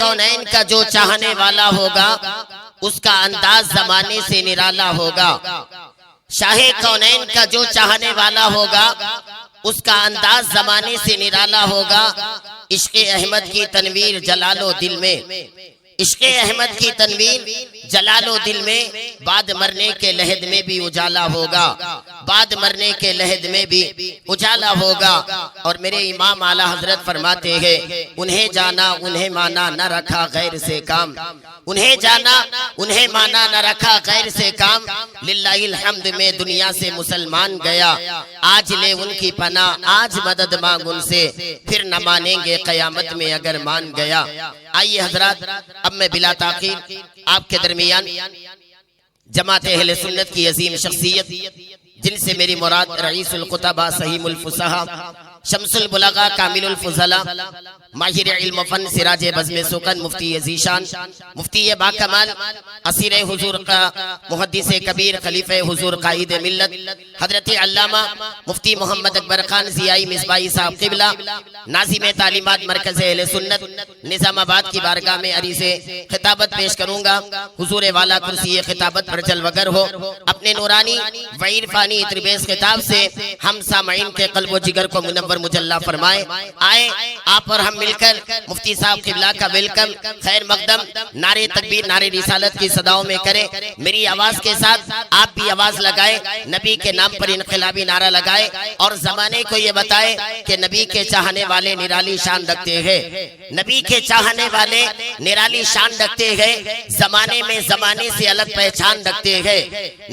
कौनैन का जो चाहने वाला होगा उसका अंदाज जमाने से निराला होगा। शाहे कौनैन का जो चाहने वाला होगा उसका अंदाज जमाने से निराला होगा। इश्क़े अहमद की तनवीर जलालो दिल में, इश्क़े अहमद की तनवीर जलालो दिल में, बाद मरने के लहद में भी उजाला होगा, बाद मरने के लहद में भी उजाला होगा। और मेरे इमाम आला हजरत फरमाते हैं, उन्हें जाना उन्हें माना न रखा गैर से काम, उन्हें जाना उन्हें माना न रखा गैर से काम। लिल्लाहिल हम्द में दुनिया से मुसलमान गया, आज ले उनकी पना, आज मदद मांग उनसे, फिर न मानेंगे कयामत में अगर मान गया। आइए हजरात, अब मैं बिला ताखीर आपके दरमियान जमात अहले सुन्नत की अजीम शख्सियत, जिनसे मेरी मुराद रईसुल कुतबा सहीमुल फुसहा शम्सुल बुलगा कामिलुल फुज़ला माहिर इल्म फन सिराज बज़्म सुकन मुफ्ती अज़ीशान मुफ्ती बाकमाल असीर हुजूर का मुहद्दिस कबीर खलीफे हुजूर कायद मिल्लत हजरत अल्लामा मुफ्ती मोहम्मद अकबर खान ज़ियाई मिसबाई साहब क़िबला नाज़िम तालीमात मरकज़ अहले सुन्नत निज़ामाबाद की बारगाह में अरी से खिताबत पेश करूँगा। हुजूर वाला कुर्सी खिताबत पर जलवगर हो, अपने नूरानी व इरफानी त्रिबेस खिताब से हम सामईन के क़ल्ब व जिगर को मुनव्वर मुजल्ला फरमाए। आए आप और हम मिलकर मुफ्ती साहब क़िबला का वेलकम खैर मकदम नारे तकबीर नारे रिसालत की सदाओं में करें। मेरी आवाज के साथ आप भी आवाज लगाए, नबी के नाम पर इनकलाबी नारा लगाए और जमाने को ये बताए कि नबी के चाहने वाले निराली शान रखते हैं, नबी के चाहने वाले निराली शान रखते हैं, जमाने में जमाने से अलग पहचान रखते हैं।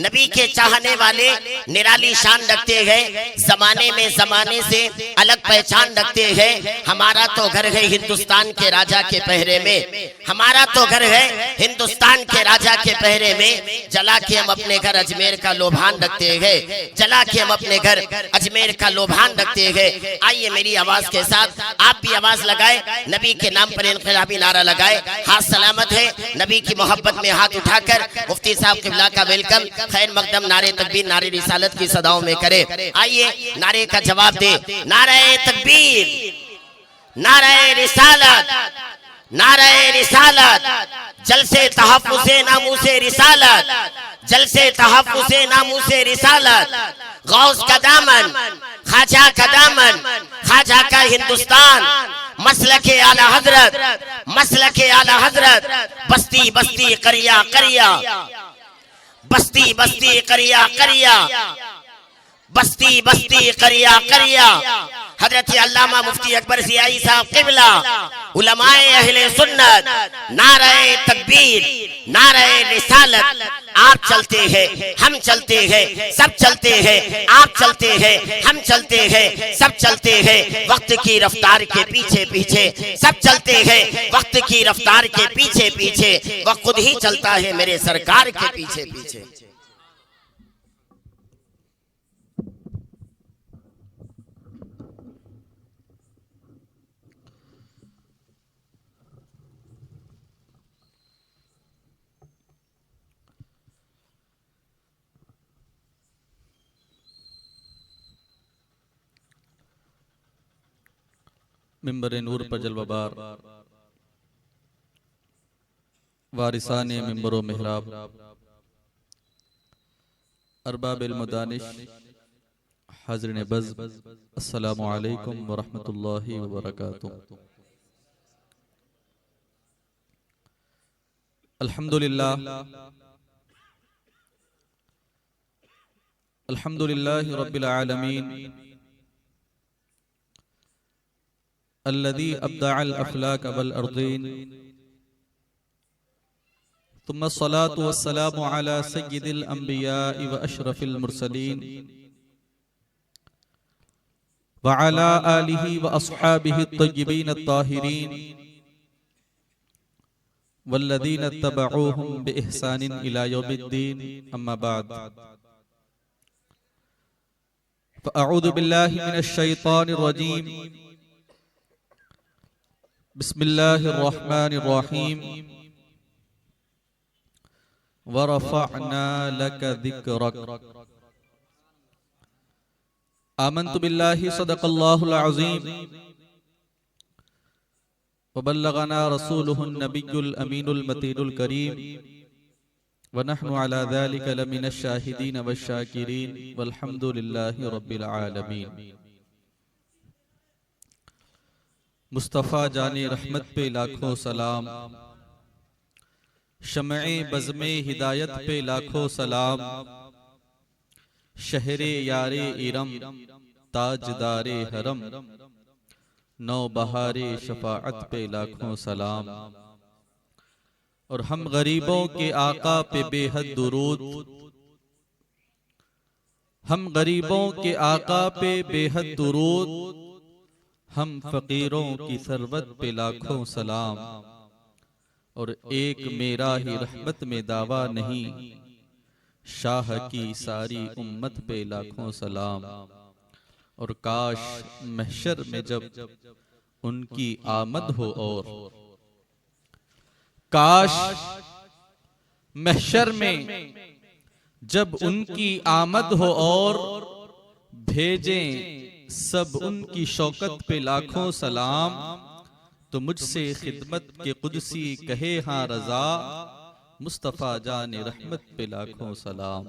नबी के चाहने वाले निराली शान रखते हैं, जमाने में जमाने से अलग पहचान रखते हैं। हमारा तो घर है हिंदुस्तान के राजा के पहरे में, हमारा तो घर है हिंदुस्तान के राजा के पहरे में। जला के हम अपने घर अजमेर का लोभान रखते हैं, जला के हम अपने घर अजमेर का लोभान रखते हैं। आइए मेरी आवाज के साथ आप भी आवाज लगाए, नबी के नाम पर इनकलाबी नारा लगाए। हाथ सलामत है, नबी की मोहब्बत में हाथ उठाकर मुफ्ती साहब क़िबला का वेलकम खैर मकदम नारे तकबीर नारे रिसालत की सदाओं में करे। आइए नारे का जवाब दे, नारे तकबीर, नारे रिसालत, नारे रिसालत, जलसे तहफ़्फ़ुज़े नामूसे रिसालत, जलसे तहफ़्फ़ुज़े नामूसे रिसालत। गौस का दामन, ख्वाजा का दामन, ख्वाजा का हिंदुस्तान, मसलके आला हजरत, मसलके आला हजरत। बस्ती बस्ती करिया करिया, बस्ती बस्ती करिया करिया, बस्ती बस्ती करिया करिया। हजरत अल्लामा मुफ्ती अकबर ज़ियाई साहब क़िबला उलमाए अहले सुन्नत, नारे तकबीर नारे रिसालत। आप चलते हैं हम चलते हैं सब चलते हैं, आप चलते हैं हम चलते हैं सब चलते हैं। वक्त की रफ्तार के पीछे पीछे सब चलते हैं, वक्त की रफ्तार के पीछे पीछे वक्त खुद ही चलता है मेरे सरकार के पीछे पीछे। मिंबर नूर पर जलवाबार वारिसाने मिंबर व मेहराब अरबाब इल्म दानिश हाज़िरीन बज़, अस्सलामु अलैकुम व रहमतुल्लाहि व बरकातुहू। अल्हम्दुलिल्लाह, अल्हम्दुलिल्लाहि रब्बिल आलमीन अल्लज़ी अब्दअल अफ़लाक वल अर्ज़ीन, तुम्मा अस्सलातु वस्सलामु अला सय्यिदिल अंबियाइ व अशरफिल मुरसलीन व अला आलिहि व अस्हाबिहि अत्तय्यिबीन अत्ताहिरीन वल्लज़ीना इत्तबऊहुम बिइहसानिन इला यौमिद्दीन, अम्मा बाद। फ़अऊज़ु बिल्लाहि मिनश शैतानिर रजीम, बिस्मिल्लाहिर रहमानिर रहीम। वरफ़अना लक ज़िक्रक, आमन्तु बिल्लाहि सदक़ल्लाहुल अज़ीम। वबल्लगना रसूलुहुन नबियुल अमीनुल मतीनुल करीम व नहनु अला ज़ालिका लमिनश शाहिदीन वश्शाकिरीन वल्हम्दुलिल्लाहि रब्बिल आलमीन। मुस्तफ़ा जाने रहमत पे लाखों सलाम, शमए बज़्मे हिदायत पे लाखों सलाम, शहरे यारे इरम ताजदारे हरम, नौ बहारे शफाअत पे लाखों सलाम। और हम गरीबों के आका पे बेहद दुरूद, हम गरीबों के आका पे बेहद दुरूद, हम फकीरों की सरवत पे लाखों सलाम। और एक मेरा ही रहमत में दावा नहीं, शाह की सारी उम्मत पे लाखों सलाम। और काश महशर में जब उनकी आमद हो, और काश महशर में जब उनकी आमद हो और भेजें सब उनकी शौकत पे लाखों सलाम। तो मुझसे खिदमत के कुदसी कहे हाँ रजा, मुस्तफ़ा जाने रहमत पे लाखों सलाम।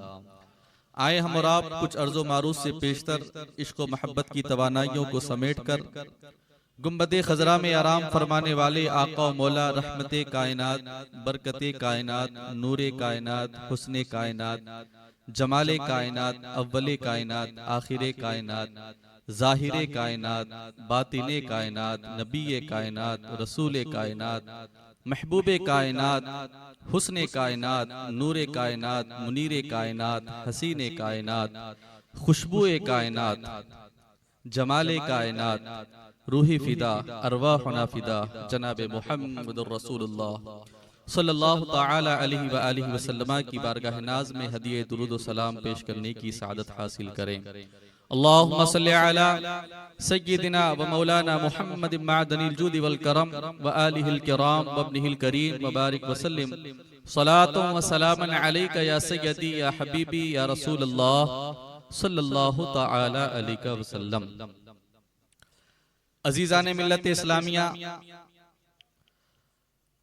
आए हम और आप कुछ अर्ज़ो मारूफ से पेशतर इश्क व मोहब्बत की तवानाइयों को समेट कर गुंबदे खजरा में आराम फरमाने वाले आका मौला रहमते कायनात, बरकते कायनात, नूरे कायनात, हुस्ने कायनात, जमाले कायनात, अव्वले कायनात, आखिरे कायनात, ज़ाहिरे कायनात, बातिने कायनात, नबीए कायनात, रसूले कायनात, महबूबे कायनात, हुस्ने कायनात, नूरे कायनात, मुनीरे कायनात, हसीने कायनात, खुशबुए कायनात, जमाले कायनात, रूही फिदा, अरवाहुना फिदा, जनाबे मुहम्मदुर रसूलुल्लाह सल्लल्लाहु तआला अलैहि व आलिहि वसल्लम की बारगाह नाज में हदिये दुरूद व सलाम पेश करने की सआदत हासिल करें। अल्लाहुम्मा सल्लि अला सय्यिदिना व मौलाना मुहम्मद मअदनिल जूदि वल करम व आलिहिल किराम व इब्निहिल करीम व बारिक व सल्लिम सलातुन व सलामन अलैका या सय्यदी या हबीबी या रसूलल्लाह सल्लल्लाहु तआला अलैहि वसल्लम। अजीज़ाने मिल्लत इस्लामिया,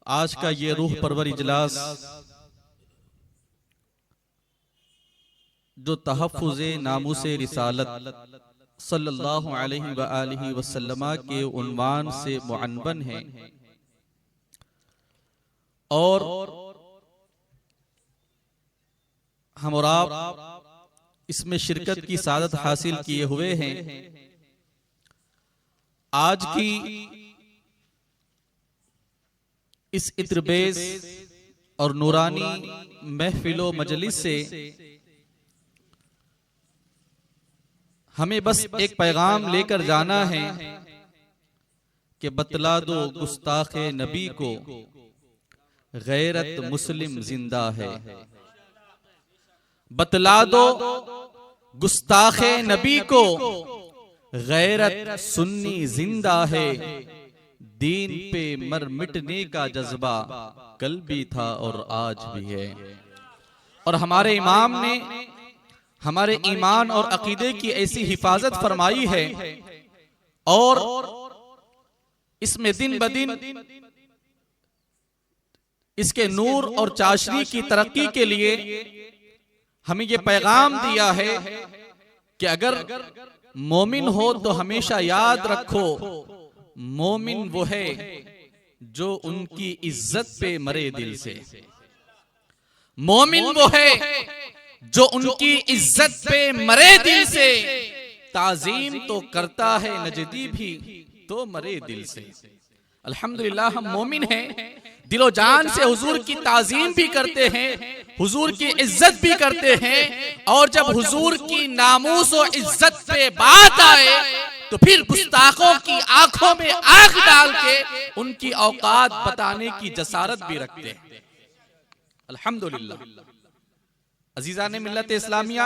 आज का ये रूह परवर इजलास जो तहफ़्फ़ुज़े नामूसे रिसालत सल्लल्लाहु अलैहि व आलिहि वसल्लम के उन्वान से मुअन्वन है, और हम और आप इसमें शिरकत की सादत हासिल किए हुए हैं। आज की इस इत्रबेज और नूरानी महफिलो मजलिस से हमें बस एक पैगाम लेकर जाना है कि बतला दो गुस्ताखे नबी को, गैरत मुस्लिम जिंदा है। बतला दो गुस्ताखे नबी को, गैरत सुन्नी जिंदा है। दीन पे मर मिटने का जज्बा कल भी था और आज भी है। और हमारे इमाम ने हमारे ईमान और अकीदे की ऐसी हिफाजत फरमाई है, और इसमें दिन ब दिन इसके नूर और चाशनी की तरक्की के लिए हमें ये पैगाम दिया है कि अगर मोमिन हो तो हमेशा याद रखो, मोमिन वो है जो उनकी इज्जत पे मरे दिल से। मोमिन वो है जो उनकी इज्जत पे मरे दिल से। ताजीम तो करता है नजदी भी तो मरे दिल से। अल्हम्दुलिल्लाह हम मोमिन हैं, दिलो जान से हुजूर की ताजीम भी करते हैं, हुजूर की इज्जत भी करते हैं। और जब हुजूर की नामूस और इज्जत पे बात आए तो फिर गुस्ताखों की आंखों में आंख डाल के उनकी औकात बताने की जसारत भी रखते हैं। अल्हम्दुलिल्लाह। अजीज़ाने मिल्लत इस्लामिया,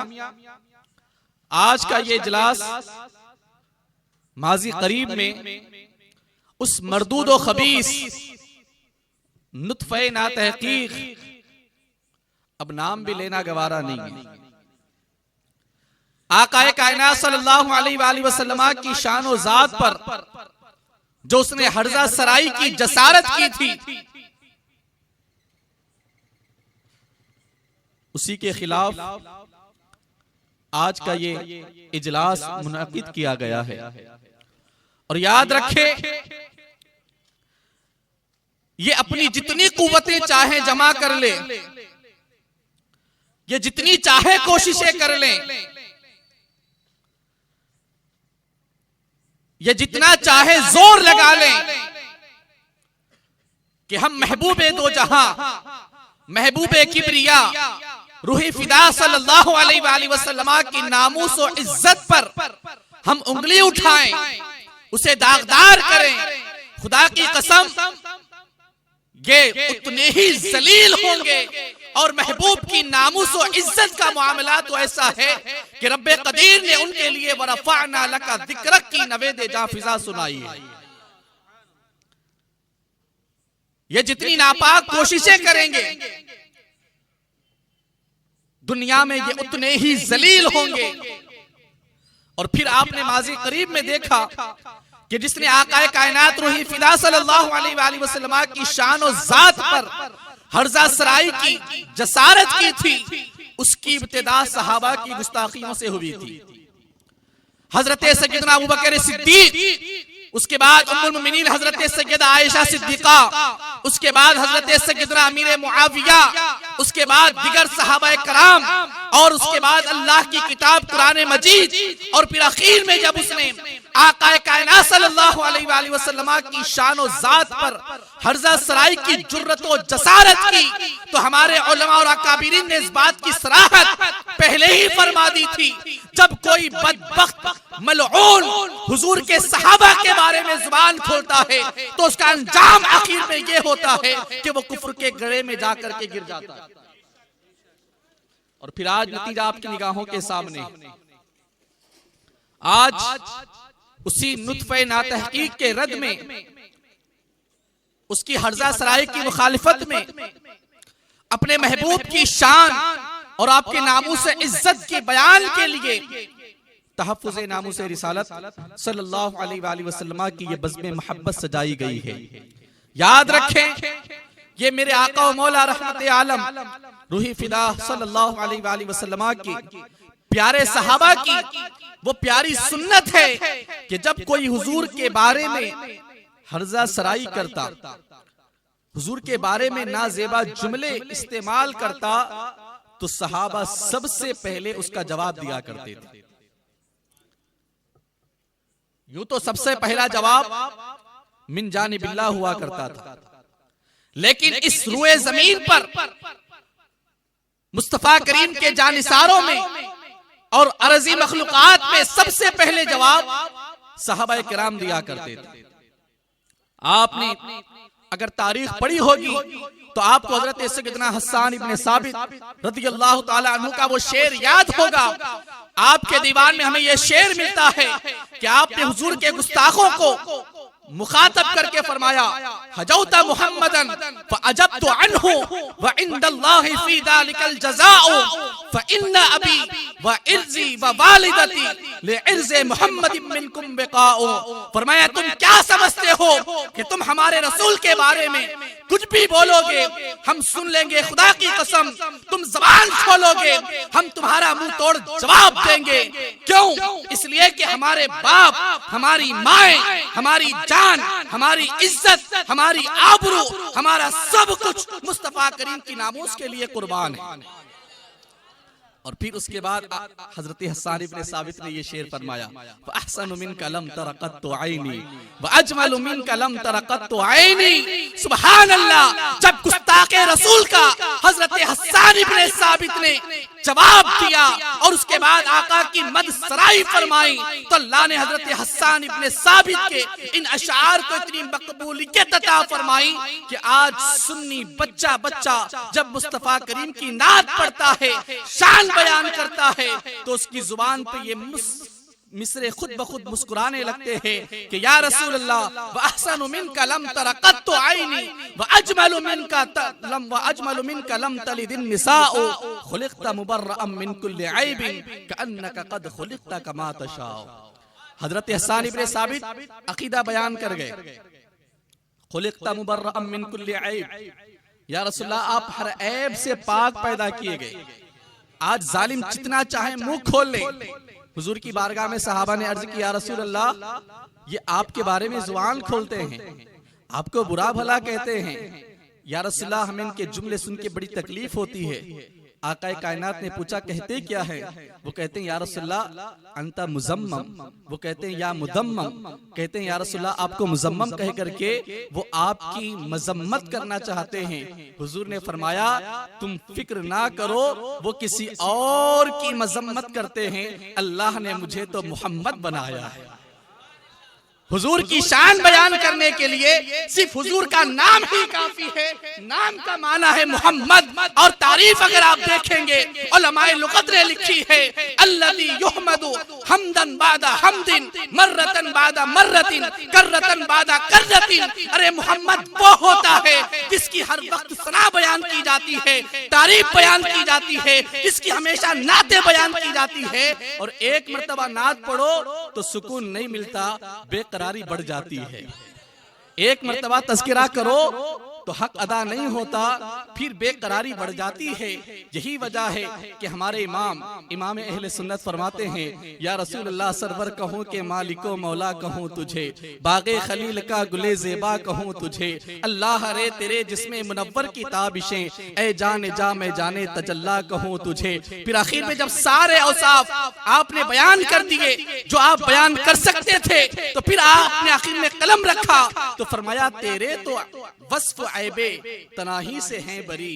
आज का ये इजलास माजी करीब में उस मरदूद व खबीस नुत्फ़े ना तहकीक, अब नाम भी लेना गवारा नहीं है, आकाए कायनात सल्लल्लाहु अलैहि वसल्लम की शान और जात पर जो उसने हर्जा सराई की जसारत की थी, उसी के खिलाफ आज का ये इजलास मुनाकिद किया गया है। और याद रखे, ये अपनी जितनी कुव्वतें चाहे जमा कर ले, ये जितनी चाहे कोशिशें कर ले, ये जितना चाहे जोर लगा ले कि हम महबूबे दो जहां, महबूबे किबरिया, रूही फिदा सल्लल्लाहु अलैहि वसल्लम की नामूस और इज्जत पर हम उंगली उठाएं, उसे दागदार करें, खुदा की कसम ये उतने ही जलील होंगे। और महबूब की नामूस और इज्जत का मामला तो ऐसा है कि रब्बे कदीर ने उनके लिए वरफ़अना लका ज़िक्रक की नवेद जाफिजा सुनाई है। ये जितनी नापाक कोशिशें करेंगे दुनिया में, ये उतने ही जलील होंगे। और फिर आपने माजी करीब में देखा कि जिसने आकाए कायनात रूही फिदा सल्लल्लाहु अलैहि वसल्लम की शान और जात पर हर्जा सराई की जसारत की थी, उसकी इब्तिदा सहाबा की गुस्ताखियों से हुई थी। हजरत सैयदना अबू बकर सिद्दीक, उसके बाद उम्मुल मोमिनीन हजरत सैयदा आयशा सिद्दीका, उसके बाद हजरत सैयदना अमीर मुआविया, उसके बाद दिगर सहाबा कराम, और उसके बाद अल्लाह की किताब कुरान मजीद, और फिर आखिर में जब उसने आकाए कायनात सल्लल्लाहु अलैहि वसल्लम की शान और जात पर हर्जा सराई की जुर्रत और जसारत की, तो हमारे उलमा और अकाबिरीन ने इस बात की सराहत पहले ही फरमा दी थी। जब कोई बदबख्त मलऊन हुजूर के सहाबा के बारे में जुबान खोलता है तो उसका अंजाम आखिर में ये होता है कि वो कुफ्र के गड़े में जाकर के गिर जाता है। और फिर आज नतीजा आपकी निगाहों के सामने, आज उसी नुत्फे नातहकीक के रद में, उसकी हर्जा सराई की मुखालिफत में, अपने महबूब की शान और आपके नामूस इज्जत की बयान के लिए तहफ्फुज़ नामूस रिसालत सल्लल्लाहु अलैहि वसल्लम की ये बज़्म मोहब्बत सजाई गई है। याद रखें, ये मेरे आका और मौला रहमत आलम रूही फिदा सल्लल्लाहु अलैहि वसल्लम की प्यारे सहाबा की वो प्यारी सुन्नत है कि जब कोई हुजूर के बारे में हर्जा सराई करता, हुजूर के बारे में नाजेबा जुमले इस्तेमाल करता, तो सहाबा सबसे पहले उसका जवाब दिया करते थे। यूं तो सबसे पहला जवाब मिन जानिबिल्लाह हुआ करता था, लेकिन इस रुए जमीन पर मुस्तफा करीम के जानिसारों में और अर्जी मखलूकात में सबसे पहले जवाब सहाबा किराम दिया करते थे। आपने अगर तारीख पढ़ी होगी तो आपको हजरत सैयदना हस्सान इब्ने साबित रज़ियल्लाहु ताला अन्हु का वो शेर याद होगा। आपके दीवान में हमें ये शेर मिलता है कि आपने हुजूर के गुस्ताखों को मुखातब करके फरमाया, हजौता मुहम्मदन फअजबतु अन्हु व इंदल्लाहि फी दालिकल जज़ाउ फइन्न अबी व इर्ज़ी व वालिदती लिइर्ज़ि मुहम्मदिन मिनकुम बिकाउ। फरमाया, तुम क्या समझते हो कि तुम हमारे रसूल के बारे में कुछ भी बोलोगे हम सुन लेंगे, खुदा की कसम तुम जबान खोलोगे हम तुम्हारा मुंह तोड़ जवाब देंगे। क्यों? इसलिए कि हमारे बाप, हमारी माएं, हमारी जान, हमारी इज्जत, हमारी आबरू, हमारा सब कुछ मुस्तफा करीम की नामूस के लिए कुर्बान है। और फिर उसके बाद हजरत हस्सान इब्ने साबित ने ये शेर फरमाया, अहसनु मिनका लम तरा क़त्तु ऐनी व अजमलु मिनका लम तरा क़त्तु ऐनी। सुभान अल्लाह। जब गुस्ताखे रसूल का हजरत हस्सान इब्ने साबित ने जवाब दिया और उसके बाद आका की मद सराई फरमाई, तो अल्लाह ने हजरत हस्सान इब्ने साबित के इन अशार को इतनी मकबूलियत अता फरमाई कि आज सुन्नी बच्चा बच्चा जब मुस्तफा करीम की नात पढ़ता है, शान बयान करता है, तो उसकी जुबान पे ये मिसरे खुद ब खुद मुस्कुराने लगते हैं कि या रसूल अल्लाह व अहसनु मिनका लम तरा क़त्तु ऐनी व अजमलु मिनका लम तलिदिन निसाउ खुलिक़ता मुबर्रअन मिन कुल्लि ऐबिन कअन्नका क़द खुलिक़ता कमा तशाउ। हजरत हसन इब्न साबित अकीदा बयान कर गए, खुलिक़्ता मुबर्रअम मिन कुल्लि ऐब, या रसूलल्लाह आप हर ऐब से पाक पैदा किए गए। आज जालिम जितना चाहे मुंह खोल ले। हुजूर की बारगाह में सहाबा ने अर्ज किया, या रसूलल्लाह ये आपके बारे में जुबान खोलते हैं, आपको बुरा भला कहते हैं, या रसूलल्लाह हमें इनके जुमले सुन के बड़ी तकलीफ होती है। आकाए कायनात ने पूछा कहते क्या है? वो कहते हैं या रसूलल्लाह अंता मुजम्मम, वो कहते हैं या मुदम्मम, कहते हैं या रसूलल्लाह आपको मुजम्मम कह करके वो आपकी मजम्मत करना चाहते हैं। हुजूर ने फरमाया तुम फिक्र ना करो, वो किसी और की मजम्मत करते हैं, अल्लाह ने मुझे तो मोहम्मद बनाया है। हुजूर की शान बयान करने के लिए सिर्फ हुजूर का नाम ही काफी है। नाम का माना है मोहम्मद, और तारीफ अगर आप देखेंगे उलमाए लुगत ने लिखी है, अल्लज़ी युहमदु हमदन बादा हमदिन, मर्रतन बादा मर्रतिन, कररतन बादा कररतिन। अरे मोहम्मद वो होता है जिसकी हर वक्त सना बयान की जाती है, तारीफ बयान की जाती है, जिसकी हमेशा नाते बयान की जाती है। और एक मर्तबा नात पढ़ो तो सुकून नहीं मिलता, बेकरारी बढ़ जाती है। एक मर्तबा तज़किरा करो तो हक अदा नहीं होता, फिर बेकरारी बढ़ जाती है। यही वजह है कि हमारे इमाम अहले सुन्नत फरमाते हैं, या रसूलल्लाह सरवर कहूँ के मालिको मौला कहूँ तुझे, बागे खलील का गुले ज़ेबा कहूँ तुझे, अल्लाह रे तेरे जिस्मे मुनव्वर की ताबिशें, ए जाने जा मैं जाने तजल्ला कहूँ तुझे। फिर आखिर में जब सारे औसाफ आपने बयान कर दिए जो आप बयान कर सकते थे, तो फिर आपने आखिर में कलम रखा तो फरमाया तेरे तो वस्फ ऐबे तनाही से हैं बरी,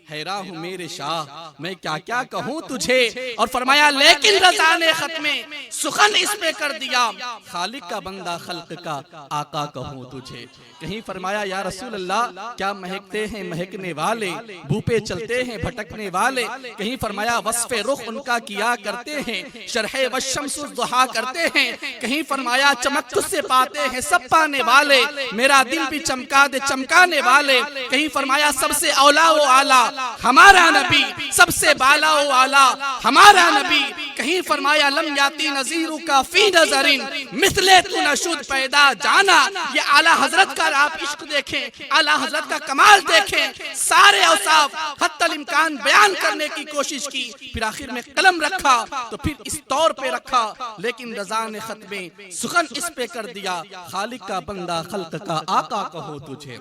हैरान हूँ मेरे शाह मैं क्या क्या कहूँ तुझे। और फरमाया लेकिन रज़ा ने खत में सुखन इसमें कर दिया, खालिक का बंदा खल्क का आका कहूँ तुझे। कहीं फरमाया या रसूल अल्लाह क्या महकते हैं महकने वाले, बू पे चलते हैं भटकने वाले। कहीं फरमाया वस्फ़े रुख उनका किया करते हैं, शरहे वशम्सु दुहा करते हैं। कहीं फरमाया चमक तुझसे पाते हैं सब पाने वाले, मेरा दिल भी चमका दे चमकाने वाले। कहीं फरमाया सबसे औला वो आला हमारा नबी, सबसे बाला वो आला हमारा नबी। कहीं फरमाया लम याती नज़ीरु का फी नज़रिन मिसले तू नशुद पैदा जाना। ये आला हजरत का आप इश्क देखें, आला हजरत का कमाल देखें, सारे औसाफ हत्तल इम्कान बयान करने की कोशिश की, फिर आखिर में कलम रखा तो फिर इस तौर पे रखा, लेकिन रज़ा ने खत में सुखन इस पे कर दिया, खालिक का बंदा खल्क का आका कहो तुझे।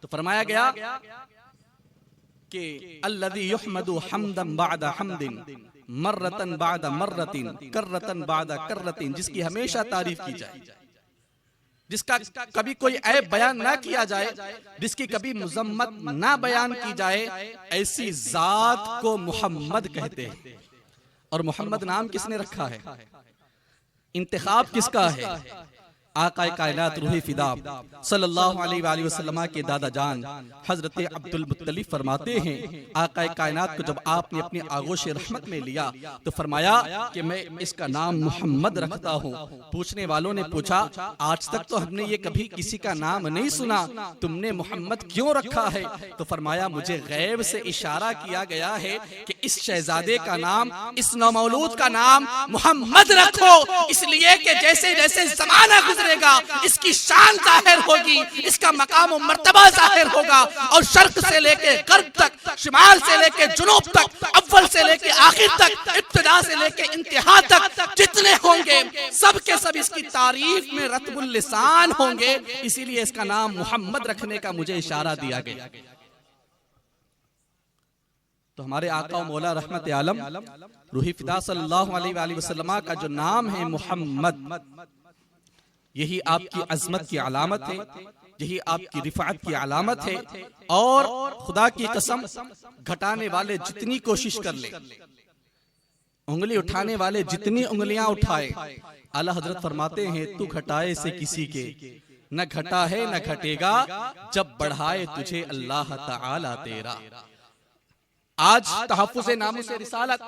तो फरमाया गया कि अल्लज़ी युहमदु हमदन बादा हमदिन, मर्रतन बादा मर्रतिन, कररतन बादा कररतिन, जिसकी हमेशा तारीफ की जाए, जिसका कभी कोई ऐब बयान ना किया जाए, जिसकी कभी मुजम्मत ना बयान की जाए, ऐसी जात को मोहम्मद कहते हैं। और मोहम्मद नाम किसने रखा है? इंतखाब किसका है? आकाए कायनात रूहे फिदा सल्लल्लाहु अलैहि वसल्लम के दादा जान हजरत अब्दुल मुत्तलिब फरमाते हैं, आकाए कायनात को जब आपने अपने आगोश रहमत में लिया तो फरमाया कि मैं इसका नाम मोहम्मद रखता हूँ। पूछने वालों ने पूछा आज तक तो हमने ये कभी किसी का नाम नहीं सुना, तुमने मोहम्मद क्यों रखा है? तो फरमाया मुझे गैब से इशारा किया गया है कि इस शहजादे का नाम, इस नौमौलूद का नाम मोहम्मद रखो, इसलिए कि जैसे जैसे जमाना गुजरेगा इसकी शान जाहिर होगी, इसका मकाम और मर्तबा जाहिर होगा। और शर्क से लेके गर्ब तक, शिमाल से लेके जुनूब तक, अव्वल से लेके आखिर तक, इब्तिदा से लेके इंतहा तक जितने होंगे सब के सब इसकी तारीफ में रत्बुल लिसान होंगे, इसीलिए इसका नाम मोहम्मद रखने का मुझे इशारा दिया गया। तो हमारे आका और मौला रहमत आलम रूही फिदा सल्लल्लाहु अलैहि वसल्लम का जो नाम है मोहम्मद, यही आपकी अजमत की अलामत है, यही आपकी रिफात की अलामत है। और खुदा की कसम घटाने वाले जितनी कोशिश कर ले, उंगली उठाने वाले जितनी उंगलियां उठाए, आला हजरत फरमाते हैं तू घटाए से किसी के न घटा है न घटेगा, जब बढ़ाए तुझे अल्लाह ताला तेरा। आज तहफ़्फ़ुज़ नामुस रिसालत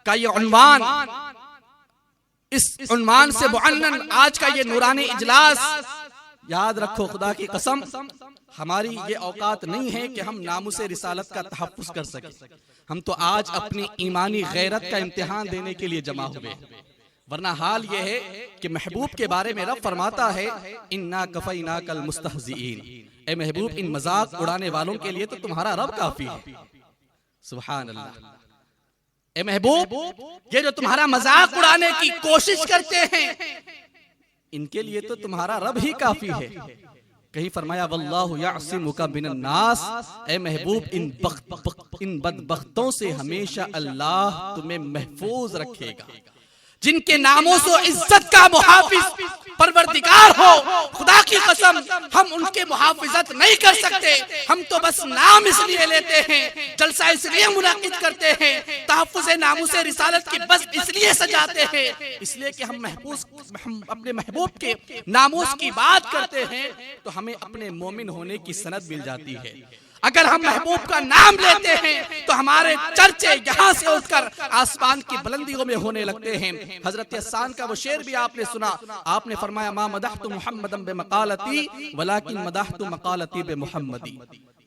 का ये उन्वान, इस उन्वान से मुअन्नन आज का ये नूरानी इजलास, याद रखो खुदा की कसम हमारी ये औकात नहीं है कि हम नामुस रिसालत का तहफ़्फ़ुज़ कर सके। हम तो आज अपनी ईमानी गैरत का इम्तिहान देने के लिए जमा हुए। वरना हाल यह है कि महबूब के बारे में रब फरमाता है इन्ना कफैना कल मुस्तहज़ीन, ए महबूब इन मजाक उड़ाने वालों के लिए तो तुम्हारा रब काफी है। सुभान अल्लाह। ए महबूब, ये जो तुम्हारा मजाक उड़ाने की कोशिश करते हैं इनके लिए तो तुम्हारा रब ही काफी है। कहीं फरमाया वल्लाहु यअसिमुका मिनन नास, ए महबूब इन बदबख्तों से हमेशा अल्लाह तुम्हें महफूज रखेगा। जिनके नामों से इज्जत का मुहाफिज परवरदिगार हो, खुदा की कसम हम उनके मुहाफिजत नहीं कर सकते। हम तो बस नाम इसलिए लेते हैं, जलसा इसलिए मुनाकिद करते हैं, तहफ्फुज़ नामूसे रिसालत की बस इसलिए सजाते हैं, इसलिए कि हम अपने महबूब के नामूस की बात करते हैं तो हमें अपने मोमिन होने की सनद मिल जाती है। अगर हम महबूब का नाम लेते हैं तो हमारे चर्चे यहाँ से उठकर आसमान की बुलंदियों में होने लगते हैं। हजरत हसन का वो शेर भी आपने सुना, आपने फरमाया मा मदहतु मुहम्मदन बिमकालती वलाकिन मदहतु मकालती बिमुहम्मदी।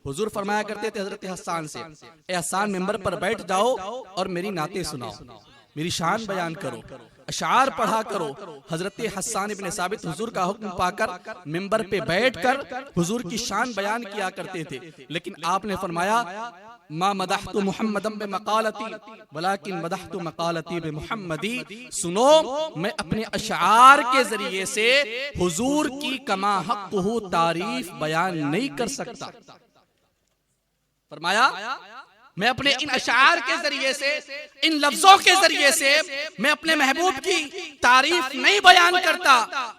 हुजूर फरमाया करते थे हजरत हसन से, ए हसन मिंबर पर बैठ जाओ और मेरी नातें सुनाओ, मेरी शान बयान करो, अशार पढ़ा करो। हजरत हसन इब्ने साबित हुजूर का हुक्म पाकर मिंबर पे बैठकर हुजूर की शान बयान किया करते थे। लेकिन आपने फरमाया मा मदहतु मुहम्मदन बिमकालती वलाकिन मदहतु मकालती बिमुहम्मदी। सुनो, मैं अपने अशार के जरिए से हुजूर की कमा हक़्क़ुहु तारीफ बयान नहीं कर सकता। फरमाया मैं अपने इन अशार के जरिए से, इन लफ्जों के जरिए से मैं अपने महबूब की तारीफ नहीं बयान करता।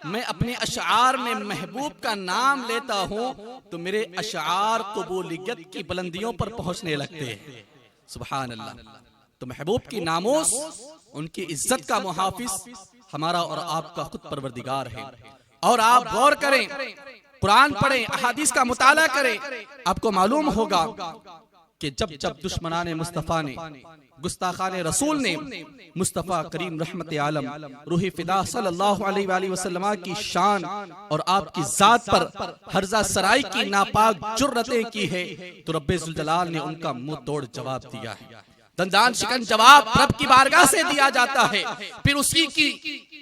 मैं अपने अशार में महबूब का नाम लेता हूं तो मेरे अशार कबूलियत की बुलंदियों पर पहुंचने लगते हैं। सुभान अल्लाह। तो महबूब की नामोस, उनकी इज्जत का मुहाफिज हमारा और आपका खुद परवरदिगार है। और आप गौर करें, कुरान पढ़ें, अहादीस का मुताला करें, आपको मालूम होगा कि जब जब दुश्मनाने मुस्तफ़ा ने, गुस्ताखाने रसूल ने मुस्तफ़ा करीम रहमत आलम रूही फिदा सल्लल्लाहु अलैहि वसल्लम की शान और आपकी जात पर हर्जा सराई की नापाक जुर्रतें की है तो रब्बे जुल जलाल ने उनका मुंह तोड़ जवाब दिया है। दंदान शिकन जवाब रब की बारगाह से दिया जाता है। फिर उसी की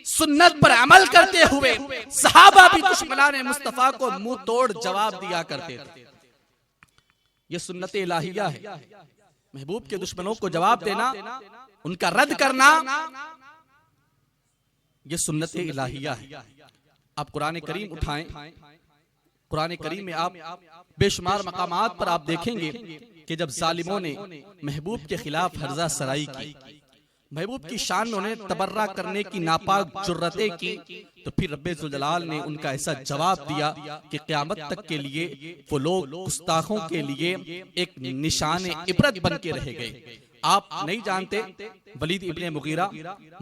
सुन्नत पर अमल करते हुए सहाबा भी दुश्मनाने मुस्तफ़ा को मुंह तोड़ जवाब दिया करते थे। ये सुन्नत इलाहिया है। महबूब के दुश्मनों को जवाब देना, उनका रद्द करना, ये सुन्नत इलाहिया है। आप कुरान करीम उठाएं, कुरान करीम में आप बेशुमार मकामात पर आप देखेंगे कि जब जालिमों ने महबूब के खिलाफ हर्जा सराई की, महबूब की शान में उन्हें तबर्रा करने की नापाक जुर्रतें की, तो फिर रब्बे जुल जलाल ने उनका ऐसा जवाब दिया कि क़यामत तक के लिए वो लोग गुस्ताखों के लिए एक निशान इबरत बन के रह गए। आप नहीं जानते, वलीद इब्ने मुगीरा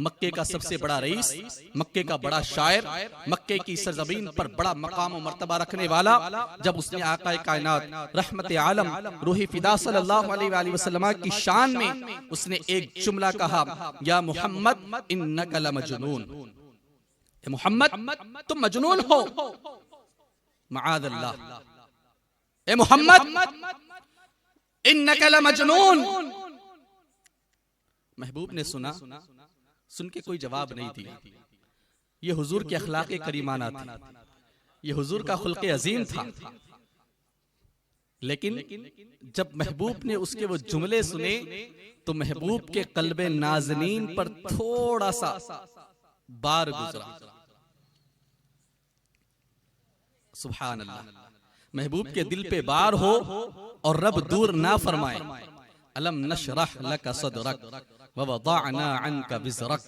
मक्के का सबसे बड़ा रईस, मक्के का बड़ा शायर, मक्के की सरजमीन पर बड़ा मकाम और मर्तबा रखने वाला, जब उसने आका कायनात रहमत आलम रूही फिदा सल्लल्लाहु अलैहि वसल्लम की शान में उसने एक जुमला कहा, या मुहम्मद इन्नका लमजनून, ए मुहम्मद तुम मजनून हो, मआदल्लाह, ए मुहम्मद इन्नका लमजनून। महबूब ने सुना, सुन के कोई जवाब नहीं दिया। ये हुजूर के अखलाक़ करीमाना था, ये हुजूर का खुल्क़ अजीम था। लेकिन जब महबूब ने उसके वो जुमले सुने तो महबूब के कल्बे नाज़नीन पर थोड़ा सा बार गुजरा। सुभान अल्लाह। महबूब के दिल पे बार हो और रब दूर ना फरमाए, अलम नशरह लका सदरक व वदअना अन्का विज़रक।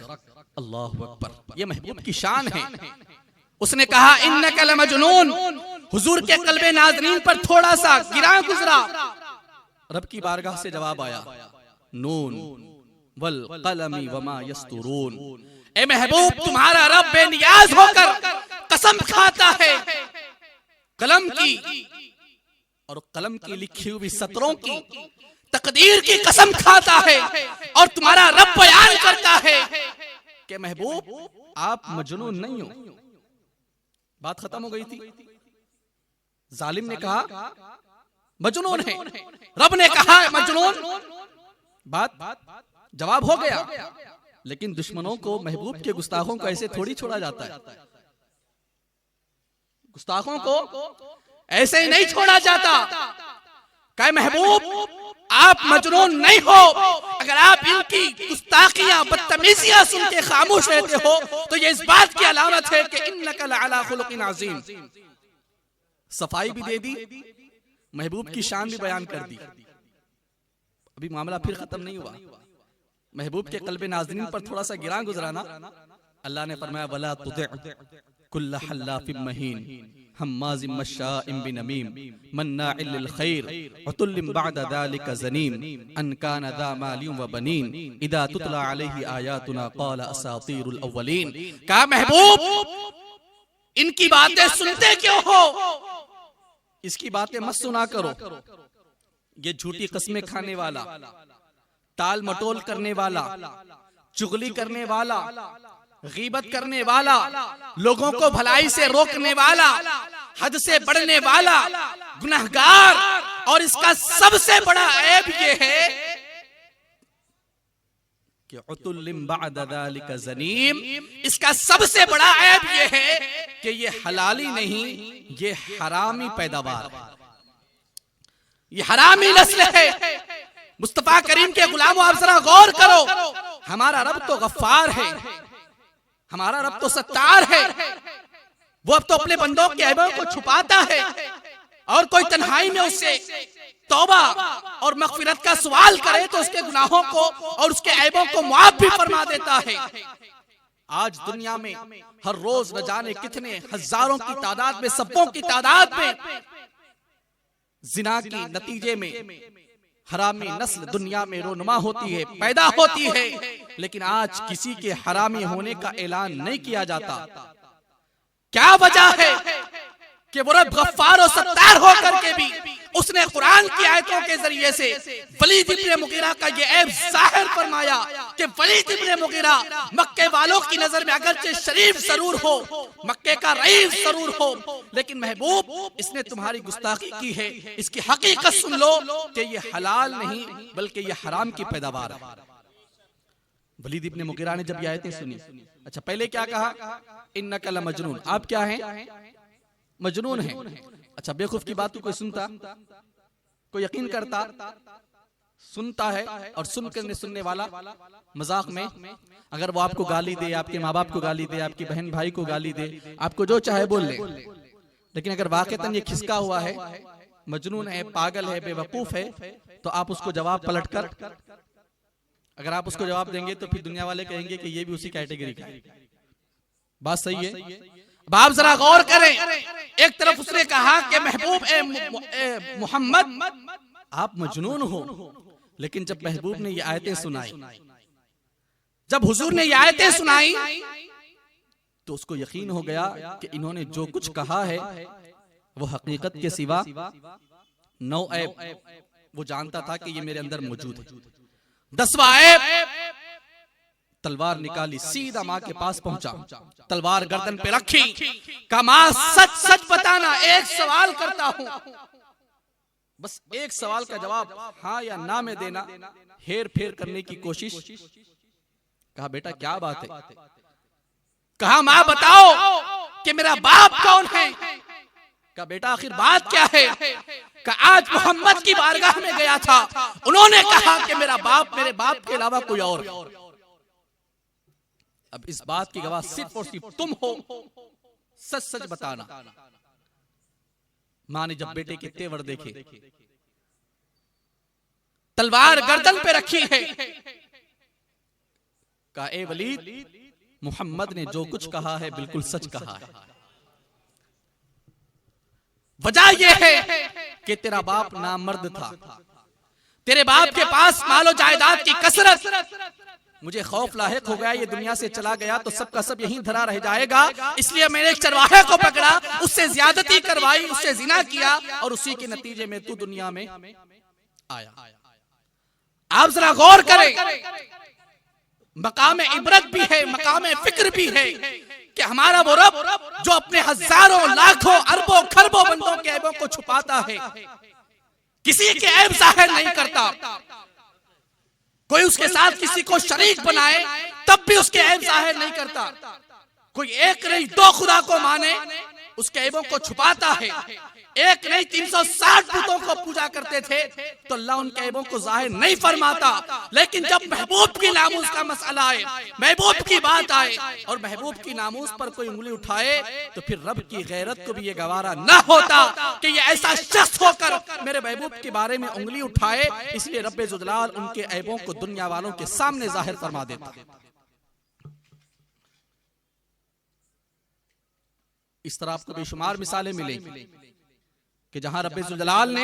अल्लाहु अकबर। ये महबूब की शान है। उसने कहा इन्नका लमजनून, हुजूर के कल्बे नाज़रीन पर थोड़ा सा गिरा गुजरा। रब की बारगाह से जवाब आया, नून वल कलमी वमा यस्तुरून। ए महबूब, तुम्हारा रब बेनियाज होकर कसम खाता है कलम की और कलम की लिखी हुई सतरों की, तकदीर की कसम खाता है और तुम्हारा रब बयान करता है कि महबूब आप मजनून नहीं हो। बात खत्म हो गई थी। जालिम ने कहा मजनून है, रब ने कहा मजनून, बात जवाब हो गया। लेकिन दुश्मनों को, महबूब के गुस्ताखों को ऐसे थोड़ी छोड़ा जाता है। गुस्ताखों को ऐसे ही नहीं छोड़ा जाता। कहे महबूब आप मजनून नहीं हो, अगर आप इनकी गुस्ताखियां, बदतमीजियां सुन के खामोश रहते हो तो ये इस बात की अलामत है कि इन्नका लअला खुलुकिन अज़ीम। सफाई भी दे दी, महबूब की शान भी बयान कर दी। अभी मामला फिर खत्म नहीं हुआ। महबूब के कल्बे नाज़रीन पर थोड़ा सा गिरा गुजराना। अल्लाह ने फरमाया वला तुति कुल्ल हल्लाफिम महीन हम्माज़िम मश्शाइम बिनमीम मन्नाइल लिल खैर उतुल्लिम बअद ज़ालिका ज़नीम अन कान ज़ा मालिन व बनीन इज़ा तुतला अलैहि आयातुना क़ाला असातीरुल अव्वलीन। कहा महबूब इनकी बातें सुनते क्यों हो? इसकी बातें मत सुना करो। ये झूठी कस्में खाने वाला, टाल मटोल करने वाला, चुगली करने वाला, गीबत करने वाला, लोगों को भलाई से रोकने वाला, हद से बढ़ने वाला, गुनहगार, और इसका सबसे बड़ा ऐब ये है कि उतुल्लिम बअद ज़ालिका ज़नीम। इसका सबसे बड़ा ऐब ये है कि ये हलाली नहीं, ये हरामी पैदावार है, ये हरामी नस्ल है। मुस्तफा करीम के गुलामों आप जरा गौर करो, हमारा रब तो गफ्फार है, हमारा रब तो सत्तार है। वो अब तो अपने बंदों के ऐबों को छुपाता है और कोई तन्हाई में उससे तौबा और मगफिरत का सवाल करे तो उसके गुनाहों को और उसके ऐबों को मुआफ भी फरमा देता है। आज दुनिया में हर रोज न जाने कितने हजारों की तादाद में, सब्बों की तादाद में जिना के नतीजे में हरामी नस्ल दुनिया में रोनुमा होती है, पैदा होती है। लेकिन आज किसी के हरामी होने का ऐलान नहीं किया जाता। क्या वजह है कि वो रब गफ्फार और सत्तार होकर के भी उसने कुरान की आयतों के जरिए से वलीद इब्न मुगीरा का ये ऐब जाहिर फरमाया कि वलीद इब्न मुगीरा मक्के वालों की नजर में अगरचे शरीफ जरूर हो, मक्के का रईस जरूर हो, लेकिन महबूब इसने तुम्हारी गुस्ताखी की है। इसकी हकीकत सुन लो कि ये हलाल नहीं बल्कि ये हराम की पैदावार है। वलीद इब्न मुगीरा ने जब ये आयतें सुनी, अच्छा पहले क्या कहा? इन्नका लमजनून, आप क्या हैं? मजनून है। अच्छा बेवकूफ की बात कोई सुनता, कोई यकीन करता? सुनता है और सुनने वाला मजाक में, अगर वो आपको गाली दे, आपके माँ बाप को गाली दे, आपकी बहन भाई को गाली दे, आपको जो चाहे बोल ले, लेकिन अगर वाकईतन ये खिसका हुआ है, मजनून है, पागल है, बेवकूफ है, तो आप उसको जवाब पलट कर, अगर आप उसको जवाब देंगे तो फिर दुनिया वाले कहेंगे कि ये भी उसी कैटेगरी का है। बात सही है? अब आप जरा गौर करें, एक तरफ उसने कहा कि महबूब ए मोहम्मद आप मजनून हो, लेकिन जब महबूब ने ये आयतें सुनाई, जब हुजूर ने ये आयतें सुनाई तो उसको यकीन हो गया कि इन्होंने जो कुछ कहा है वो हकीकत के सिवा नौ ऐब वो जानता था कि ये मेरे अंदर मौजूद है। 10वां ऐब, तलवार निकाली, सीधा माँ के पास पहुंचा, तलवार गर्दन पे रखी, कहा माँ सच सच बताना, एक सवाल करता हूं, बस एक सवाल का जवाब हाँ या ना में देना, हेर फेर करने की कोशिश। कहा बेटा क्या बात है? कहा माँ बताओ कि मेरा बाप कौन है? कहा बेटा आखिर बात क्या है? कहा आज मोहम्मद की बारगाह में गया था, उन्होंने कहा कि मेरा बाप मेरे बाप के अलावा कोई और है। अब इस बात की गवाह सिर्फ और सिर्फ तुम हो, सच सच बताना। मां ने जब बेटे के तेवर देखे, तलवार गर्दन पे रखी है, कहा ए वलीद, मोहम्मद ने जो कुछ कहा है बिल्कुल सच कहा है। वजह यह है कि तेरा बाप नामर्द था, तेरे बाप के पास मालो जायदाद की कसरत, मुझे खौफ लाहिक हो गया, ये दुनिया से चला गया तो सबका सब यहीं धरा रह जाएगा, इसलिए मैंने एक चरवाहे को पकड़ा, उससे ज्यादती करवाई, उससे जिना किया और उसी के नतीजे में तू दुनिया में आया। आप जरा गौर करें, मकाम इबरत भी है, मकाम फिक्र भी है कि हमारा वो रब जो अपने हजारों लाखों अरबों खरबों बंदों के ऐबों को छुपाता है, किसी के ऐब जाहिर नहीं करता, कोई उसके साथ किसी को शरीक बनाए तब भी उसके ऐब जाहिर नहीं करता। कोई एक नहीं दो खुदा को माने, उसके ऐबों को छुपाता है। एक नहीं 360 बुतों को पूजा करते थे तो अल्लाह उनके ऐबों को जाहिर नहीं फरमाता। लेकिन जब महबूब की नामूस का मसला आए, महबूब की बात आए और महबूब की नामूस पर कोई उंगली उठाए तो फिर रब की गैरत को भी ये गवारा ना होता कि ये ऐसा शख्स होकर मेरे महबूब के बारे में उंगली उठाए। इसलिए रब्बे जुलाल उनके ऐबों को दुनिया वालों के सामने जाहिर फरमा देता। इस तरह आपको बेशुमार मिसालें मिलेंगी कि जहां रब्बे जुलाल ने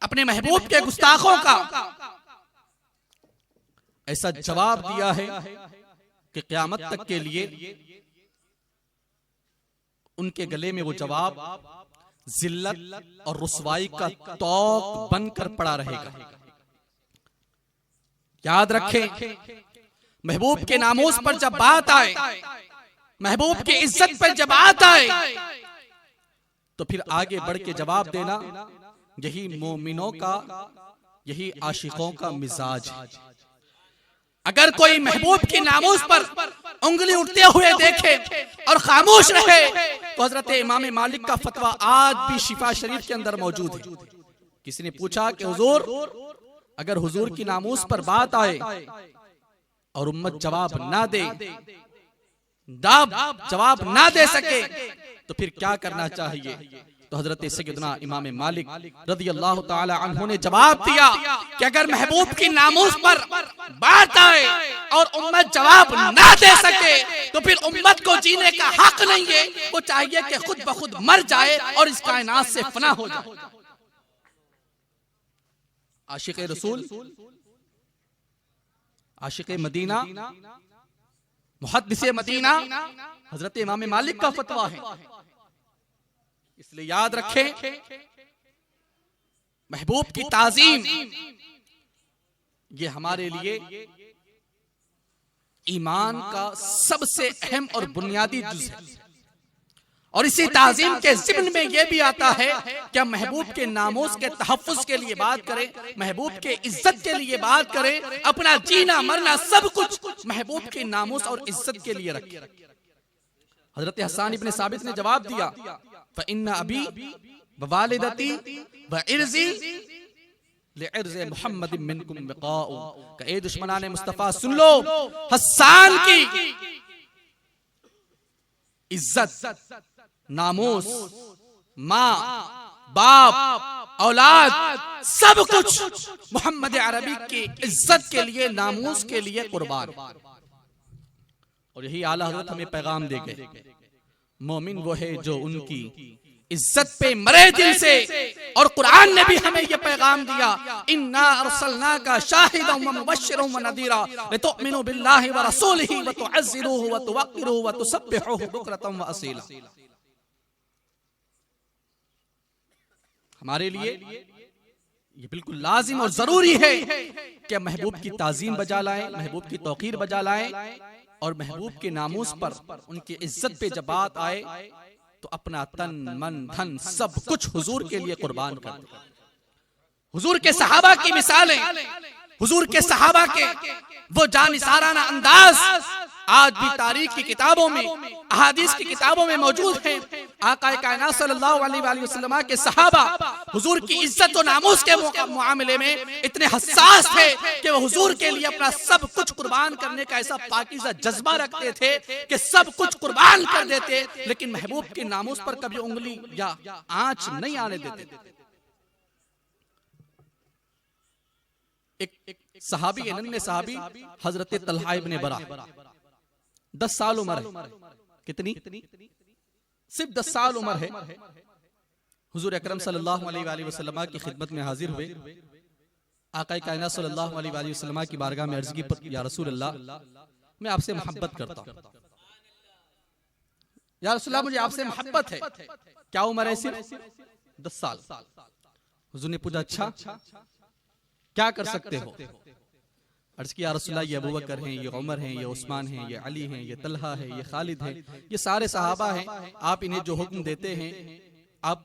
अपने महबूब के गुस्ताखों का ऐसा जवाब दिया है कि क़यामत तक के लिए उनके गले में वो जवाब जिल्लत और रुसवाई का तौक बनकर पड़ा रहेगा। याद रखें, महबूब के नामूस पर जब बात आए, महबूब की इज्जत पर जब बात आए तो फिर आगे बढ़ के जवाब देना यही मोमिनों का, यही आशिकों का मिजाज है। अगर कोई महबूब की नामूस पर उंगली उठते हुए देखे और खामोश रहे तो हजरत इमाम मालिक का फतवा आज भी शिफा शरीफ के अंदर मौजूद है। किसी ने पूछा कि हुजूर, अगर हुजूर की नामूस पर बात आए और उम्मत जवाब ना दे, जवाब ना दे सके तो फिर क्या करना चाहिए? तो हजरत सैयदना इमाम मालिक रज़ियल्लाहु ताला अन्हु ने जवाब दिया कि अगर महबूब की नामूस पर बात आए और उम्मत जवाब ना दे सके तो फिर उम्मत को जीने का हक नहीं है। वो चाहिए कि खुद ब खुद मर जाए और इस कायनात से फना हो जाए। आशिक रसूल, आशिक मदीना, मुहद्दिस मदीना हजरत इमाम मालिक का फतवा है। इसलिए याद रखें, महबूब की ताजीम ये हमारे लिए ईमान का सबसे अहम और बुनियादी जुज़ है। और इसी ताजीम के ज़िम्न में यह भी आता है कि हम महबूब के नामोस के तहफ़्फ़ुज़ के लिए बात करें, महबूब के इज्जत के लिए बात करें, अपना जीना मरना सब कुछ महबूब के नामोस और इज्जत के लिए रखें। हजरत हसन इब्न साबित ने जवाब दिया, फ़इन्ना अबी व वालिदती व इर्ज़ी लिइर्ज़ मुहम्मद मिनकुम बिक़ाउ। कि ए दुश्मनाने मुस्तफ़ा सुन लो, हसन की इज्जत, नामूस, माँ, बाप, औलाद, सब कुछ मोहम्मद अरबी की इज्जत के लिए, नामूस के लिए कुर्बान। और यही आला हज़रत हमें पैगाम दे गए, मोमिन वो है जो उनकी इज्जत पे मरे दिल से। और कुरान ने भी हमें यह पैगाम दिया, इन्ना अरसलनाका शाहिदन व मुबश्शिरन व नदीरा लितुमिनु बिल्लाहि व रसूलिही व तुअज़्ज़िरूहु व तुवक्किरूहु व तुसब्बिहूहु बुक्रतन व असीला। हमारे लिए ये बिल्कुल लाजिम और जरूरी है कि महबूब की ताजीम बजा लाएं, महबूब की तौकीर बजा लाएं और महबूब के नामूस पर, उनकी इज्जत पे जब बात आए तो अपना तन मन धन सब कुछ हुजूर के लिए कुर्बान कर दो। हुजूर के सहाबा की मिसालें, हुजूर के सहाबा के वो जानिसाराना अंदाज आज भी तारीख की किताबों में, अहादीस की किताबों में मौजूद है। आका कायनात सल्लल्लाहु अलैहि वसल्लम के सहाबा हुजूर की इज्जत और नामूस के मामले में इतने हसास थे कि वो हुजूर के लिए अपना सब कुछ कुर्बान करने का ऐसा पाकीज़ा जज्बा रखते थे कि सब कुछ कुर्बान कर देते, लेकिन महबूब के नामूस पर कभी उंगली या आंच नहीं आने देते। एक सहाबी, अनन्य सहाबी हजरत तलहा इब्न बरा, 10 साल उम्र है। कितनी? सिर्फ 10 साल उम्र है। हुजूर अकरम सल्लल्लाहु अलैहि वसल्लम की खिदमत में हाजिर हुए। आका कायनात सल्लल्लाहु अलैहि वसल्लम की बारगाह में अर्ज की, या रसूल अल्लाह, मैं आपसे मोहब्बत करता हूँ। या रसूल अल्लाह, मुझे आपसे मोहब्बत है। क्या उम्र है? सिर्फ 10 साल। हुजूर ने पूछा, अच्छा क्या कर सकते हो? अर्ज किया, रसूलुल्लाह, ये अबू बकर हैं, ये उमर हैं, ये उस्मान हैं, ये अली हैं, ये तलहा है, ये खालिद हैं, ये सारे सहाबा हैं। आप इन्हें जो हुक्म देते हैं, आप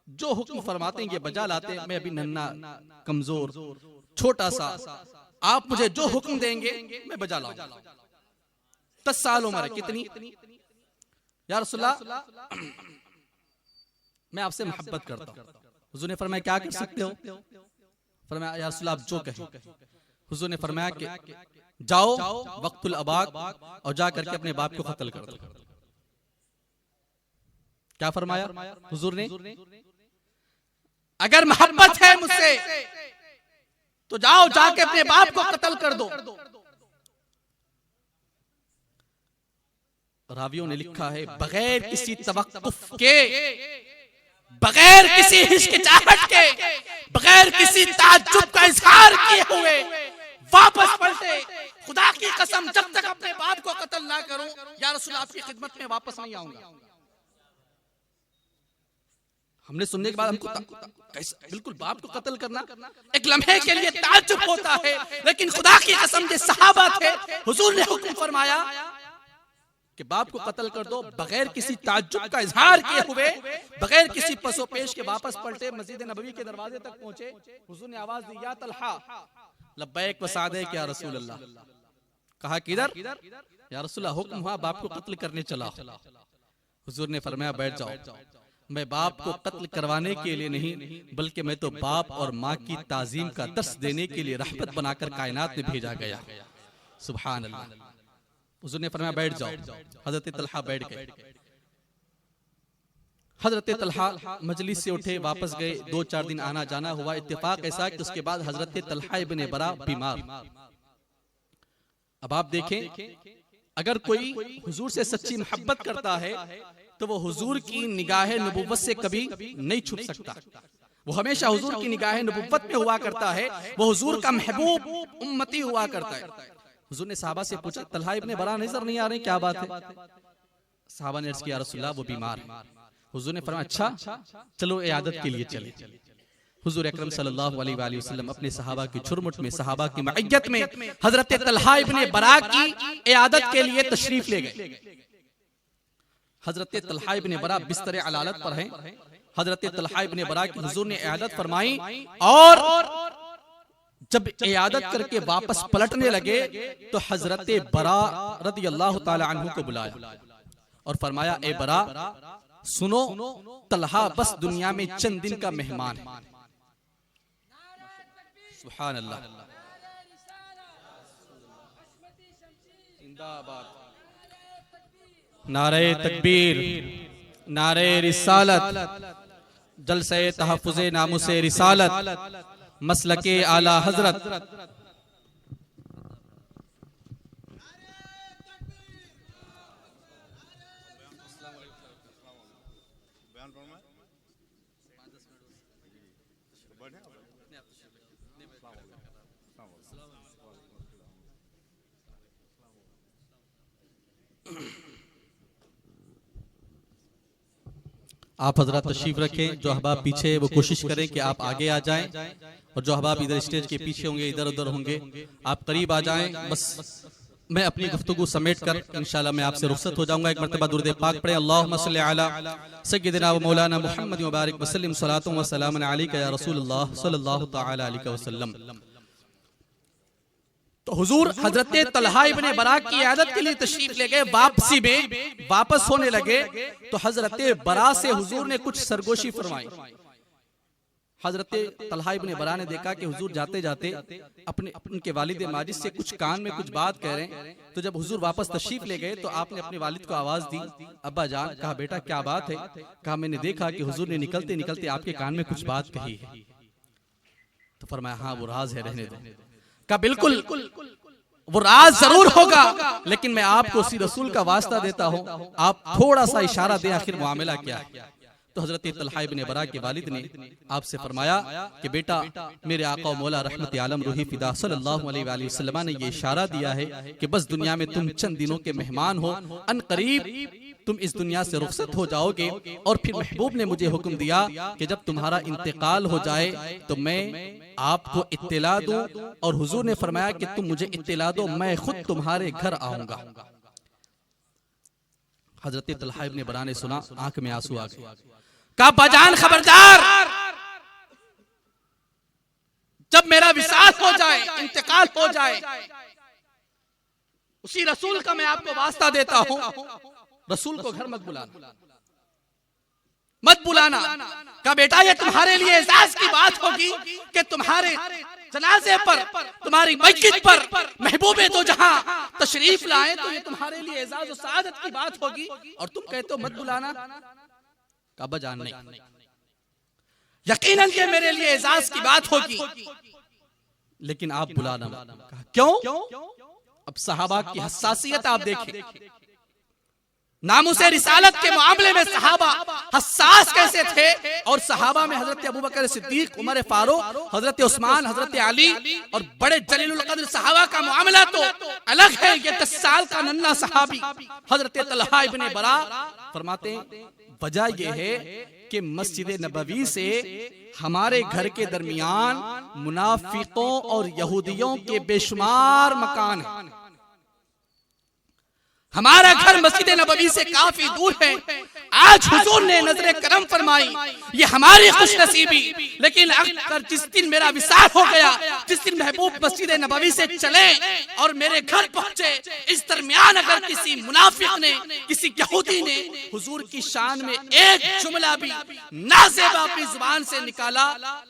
जो हुक्म फरमाते हैं ये बजा लाते हैं। मैं अभी नन्ना, कमजोर, छोटा सा, आप मुझे जो हुक्म देंगे मैं बजा लाऊंगा। 10 साल उम्र है, कितनी? या रसूलल्लाह मैं आपसे मोहब्बत करता हूं। हुजूर ने फरमाया क्या कर सकते हो? फरमाया या रसूलल्लाह आप जो कहें। हुजूर ने फरमाया कि जाओ वक्तुल अबाक और जा करके अपने बाप को कत्ल कर दो। क्या फरमाया हुजूर ने? अगर मोहब्बत है मुझसे तो जाओ जाके अपने बाप को कत्ल कर दो। रावियों ने लिखा है बगैर किसी तवक्कुफ के, बगैर किसी हिचकिचाहट के, बगैर किसी ताज्जुब का इजहार किए हुए वापस पलटे। खुदा की कसम जब तक अपने बाप को कत्ल ना करूं या रसूल आपकी खिदमत में वापस नहीं आऊंगा। हमने सुनने के बाद हमको कैसे बिल्कुल बाप को कत्ल करना एक लम्हे के लिए ताज्जुब होता है, लेकिन खुदा की कसम जो सहाबा थे हुजूर ने हुक्म फरमाया कि बाप को कत्ल कर दो, बगैर किसी ताज्जुब का इजहार किए हुए, बगैर किसी पसोपेश के वापस पलटे। मस्जिद नबवी के दरवाजे तक पहुंचे। हुजूर ने आवाज दी या तलहा लब्बैक व सादैक या रसूल अल्लाह। कहा किधर? या रसूल अल्लाह हुक्म हुआ बाप को कत्ल करने चला। हुजूर ने फरमाया बैठ जाओ, मैं बाप को कत्ल करवाने के लिए नहीं बल्कि मैं तो बाप और माँ की ताजीम का दर्स देने के लिए रहमत बनाकर कायनात में भेजा गया। सुभान अल्लाह। हुजूर ने फरमाया बैठ जाओ। हजरत तलहा बैठ गए। हजरत तलहा मजलिस से उठे, वापस गए। 2-4 दिन आना जाना हुआ। इत्तेफाक ऐसा कि उसके बाद हजरत तलहा इब्ने बरा बीमार। अब आप देखें अगर कोई हुजूर से सच्ची मोहब्बत करता है तो वो हुजूर की निगाह नबुव्वत से कभी नहीं छुप सकता। वो हमेशा हुजूर की निगाह नबुव्वत में हुआ करता है। वो हुजूर का महबूब उम्मती हुआ करता है। हुजूर ने साहबा से पूछा तलहा इब्ने बरा नजर नहीं आ रहे, क्या बात है? साहबा ने अर्ज किया रसूलल्लाह वो बीमार है। हुजूर ने फरमाया अच्छा चलो इयादत के लिए चले। हुजूर अकरम सल्लल्लाहु अलैहि वसल्लम अपने सहाबा की छुरमुट में, सहाबा की मअय्यत में हजरत तलहा इब्ने बरा की इयादत के लिए तशरीफ ले गए। हजरत तलहा इब्ने बरा बिस्तर अलालत पर हैं। हजरत तलहा इब्ने बरा की हुजूर ने इयादत फरमाई और जब इयादत करके वापस पलटने लगे तो हजरत बरा रदियल्लाहु ताला अन्हु को बुलाया और फरमाया ए बरा सुनो, तलहा बस दुनिया में चंद दिन का मेहमान है। सुभान अल्लाह। नारे तकबीर, नारे रिसालत, जलसे तहफ़्फ़ुज़े नामुसे रिसालत, मसलके आला हजरत। आप हजरत तशरीफ रखें। जो अहबाब पीछे वो कोशिश करें कि आप आगे आ जाएं और जो अहबाब इधर स्टेज के पीछे होंगे, इधर उधर होंगे, आप करीब आ जाएं। बस मैं अपनी गुफ्तगू समेट कर इंशाल्लाह मैं आपसे रुखसत हो जाऊंगा। एक मरतबा दुरूद पाक पढ़े। अल्लाहुम्मा सल्लि अला सय्यिदिना व मौलाना मुहम्मद व बारिक वसल्लिम सलातु व सलामुन अलैका या रसूलल्लाह सल्लल्लाहु तआला अलैहि वसल्लम। तो हुजूर हजरत तलहा इब्ने बरा की इयादत के लिए तशरीफ ले गए। वापसी में वापस होने लगे तो हजरत बरा से हुजूर ने कुछ सरगोशी फरमाई। हजरत तलहा इब्ने बरा ने देखा कि हुजूर जाते जाते अपने उनके वालिद माजिद से कुछ कान में कुछ बात कह रहे हैं। तो जब हुजूर वापस तशरीफ ले गए तो आपने अपने वालिद को आवाज दी, अब्बा जान। कहा बेटा क्या बात है? कहा मैंने देखा कि हुजूर ने निकलते निकलते आपके कान में कुछ बात कही है। तो फरमाया हाँ वो राज है, रहने दो। का बिल्कुल वो राज जरूर होगा, लेकिन मैं आपको उसी रसूल का वास्ता देता हूं, आप थोड़ा सा इशारा दे आखिर मामला क्या है। तो हजरत तलहा इब्ने बरा के वालिद ने आपसे फरमाया कि बेटा मेरे आका मौला रहमत आलम रूही फिदा सल्लल्लाहु अलैहि वसल्लम ने ये इशारा दिया है कि बस दुनिया में तुम चंद दिनों के मेहमान हो, अन करीब तुम इस दुनिया से रुखसत हो जाओगे। और फिर महबूब ने मुझे हुक्म दिया कि जब तुम्हारा इंतकाल हो जाए तो मैं आपको इत्तिला दूं। और हुजूर ने फरमाया कि तुम मुझे इत्तिला दो, मैं खुद तुम्हारे घर आऊंगा। हजरत तलहा इब्ने बरा ने सुना, आंख में आंसू आ गए। का बाजान खबरदार, जब जब मेरा विसाल हो जाए, इंतकाल हो जाए, उसी रसूल का मैं आपको वास्ता देता हूं, रसूल को घर मत बुलाना, मत बुलाना। कहा बेटा ये तुम्हारे लिए एजाज की बात होगी कि तुम्हारे जनाजे पर, तुम्हारी मस्जिद पर महबूबे तो जहां तशरीफ लाए, तो ये तुम्हारे लिए एजाज और सआदत की बात होगी, और तुम कहते हो मत बुलाना। काबा जान नहीं, यकीनन ये मेरे लिए एजाज की बात होगी, लेकिन आप बुलाना मत। क्यों? अब सहाबा की हसासियत आप देखें, नामुसे रिसालत के मामले में सहाबा हसास कैसे थे, और सहाबा में हजरत अबू बकर सिद्दीक, उमर फारूक, हजरत उस्मान, हजरत अली और बड़े जलीलुल कद्र सहाबा का मामला तो अलग है। ये 10 साल का नन्हा सहाबी हजरत तलहा इब्ने बरा फरमाते हैं, वजह यह है कि मस्जिद नबवी से हमारे घर के दरमियान मुनाफिकों और यहूदियों के बेशुमार मकान हैं। हमारा घर मस्जिद नबवी से काफी दूर है। आज हुजूर ने नजरे करम फरमाई, ये हमारी खुशनसीबी, लेकिन अगर जिस दिन मेरा विसाल हो गया, जिस दिन महबूब मस्जिद नबवी से चले और मेरे घर पहुंचे, इस दरमियान अगर किसी मुनाफिक ने, किसी यहूदी ने हुजूर की शान में एक जुमला भी नाज़ेब अपनी जुबान से निकाला,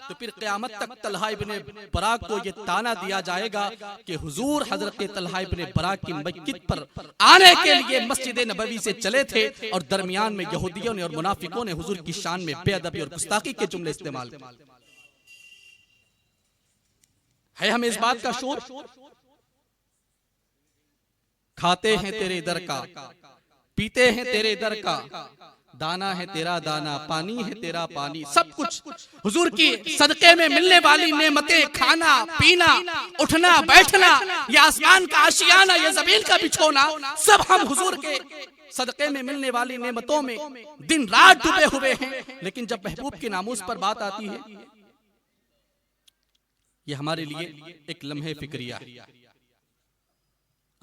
तो फिर क़यामत तक तलहा इब्ने बरा को ये ताना दिया जाएगा कि हुजूर हजरत तलहा इब्ने बरा की मस्जिद पर आने के लिए मस्जिद नबवी से चले थे, और दरमियान में यहूदियों ने और मुनाफिकों ने हुजूर की शान में बेअदबी और गुस्ताखी के जुमले इस्तेमाल किए। है हमें इस बात का शोर? खाते हैं तेरे दर का, पीते हैं तेरे दर का, दाना है तेरा दाना, पानी है तेरा पानी, सब कुछ हुजूर की सदके में मिलने वाली नेमतें, खाना पीना, उठना बैठना, ये आसमान का आशियाना, ये जमीन का बिछोना, सब हम हुजूर के सदके में मिलने वाली नेमतों में दिन रात डूबे हुए हैं। लेकिन जब महबूब की नामूस पर बात आती है, ये हमारे लिए एक लम्हे फिक्रिया है।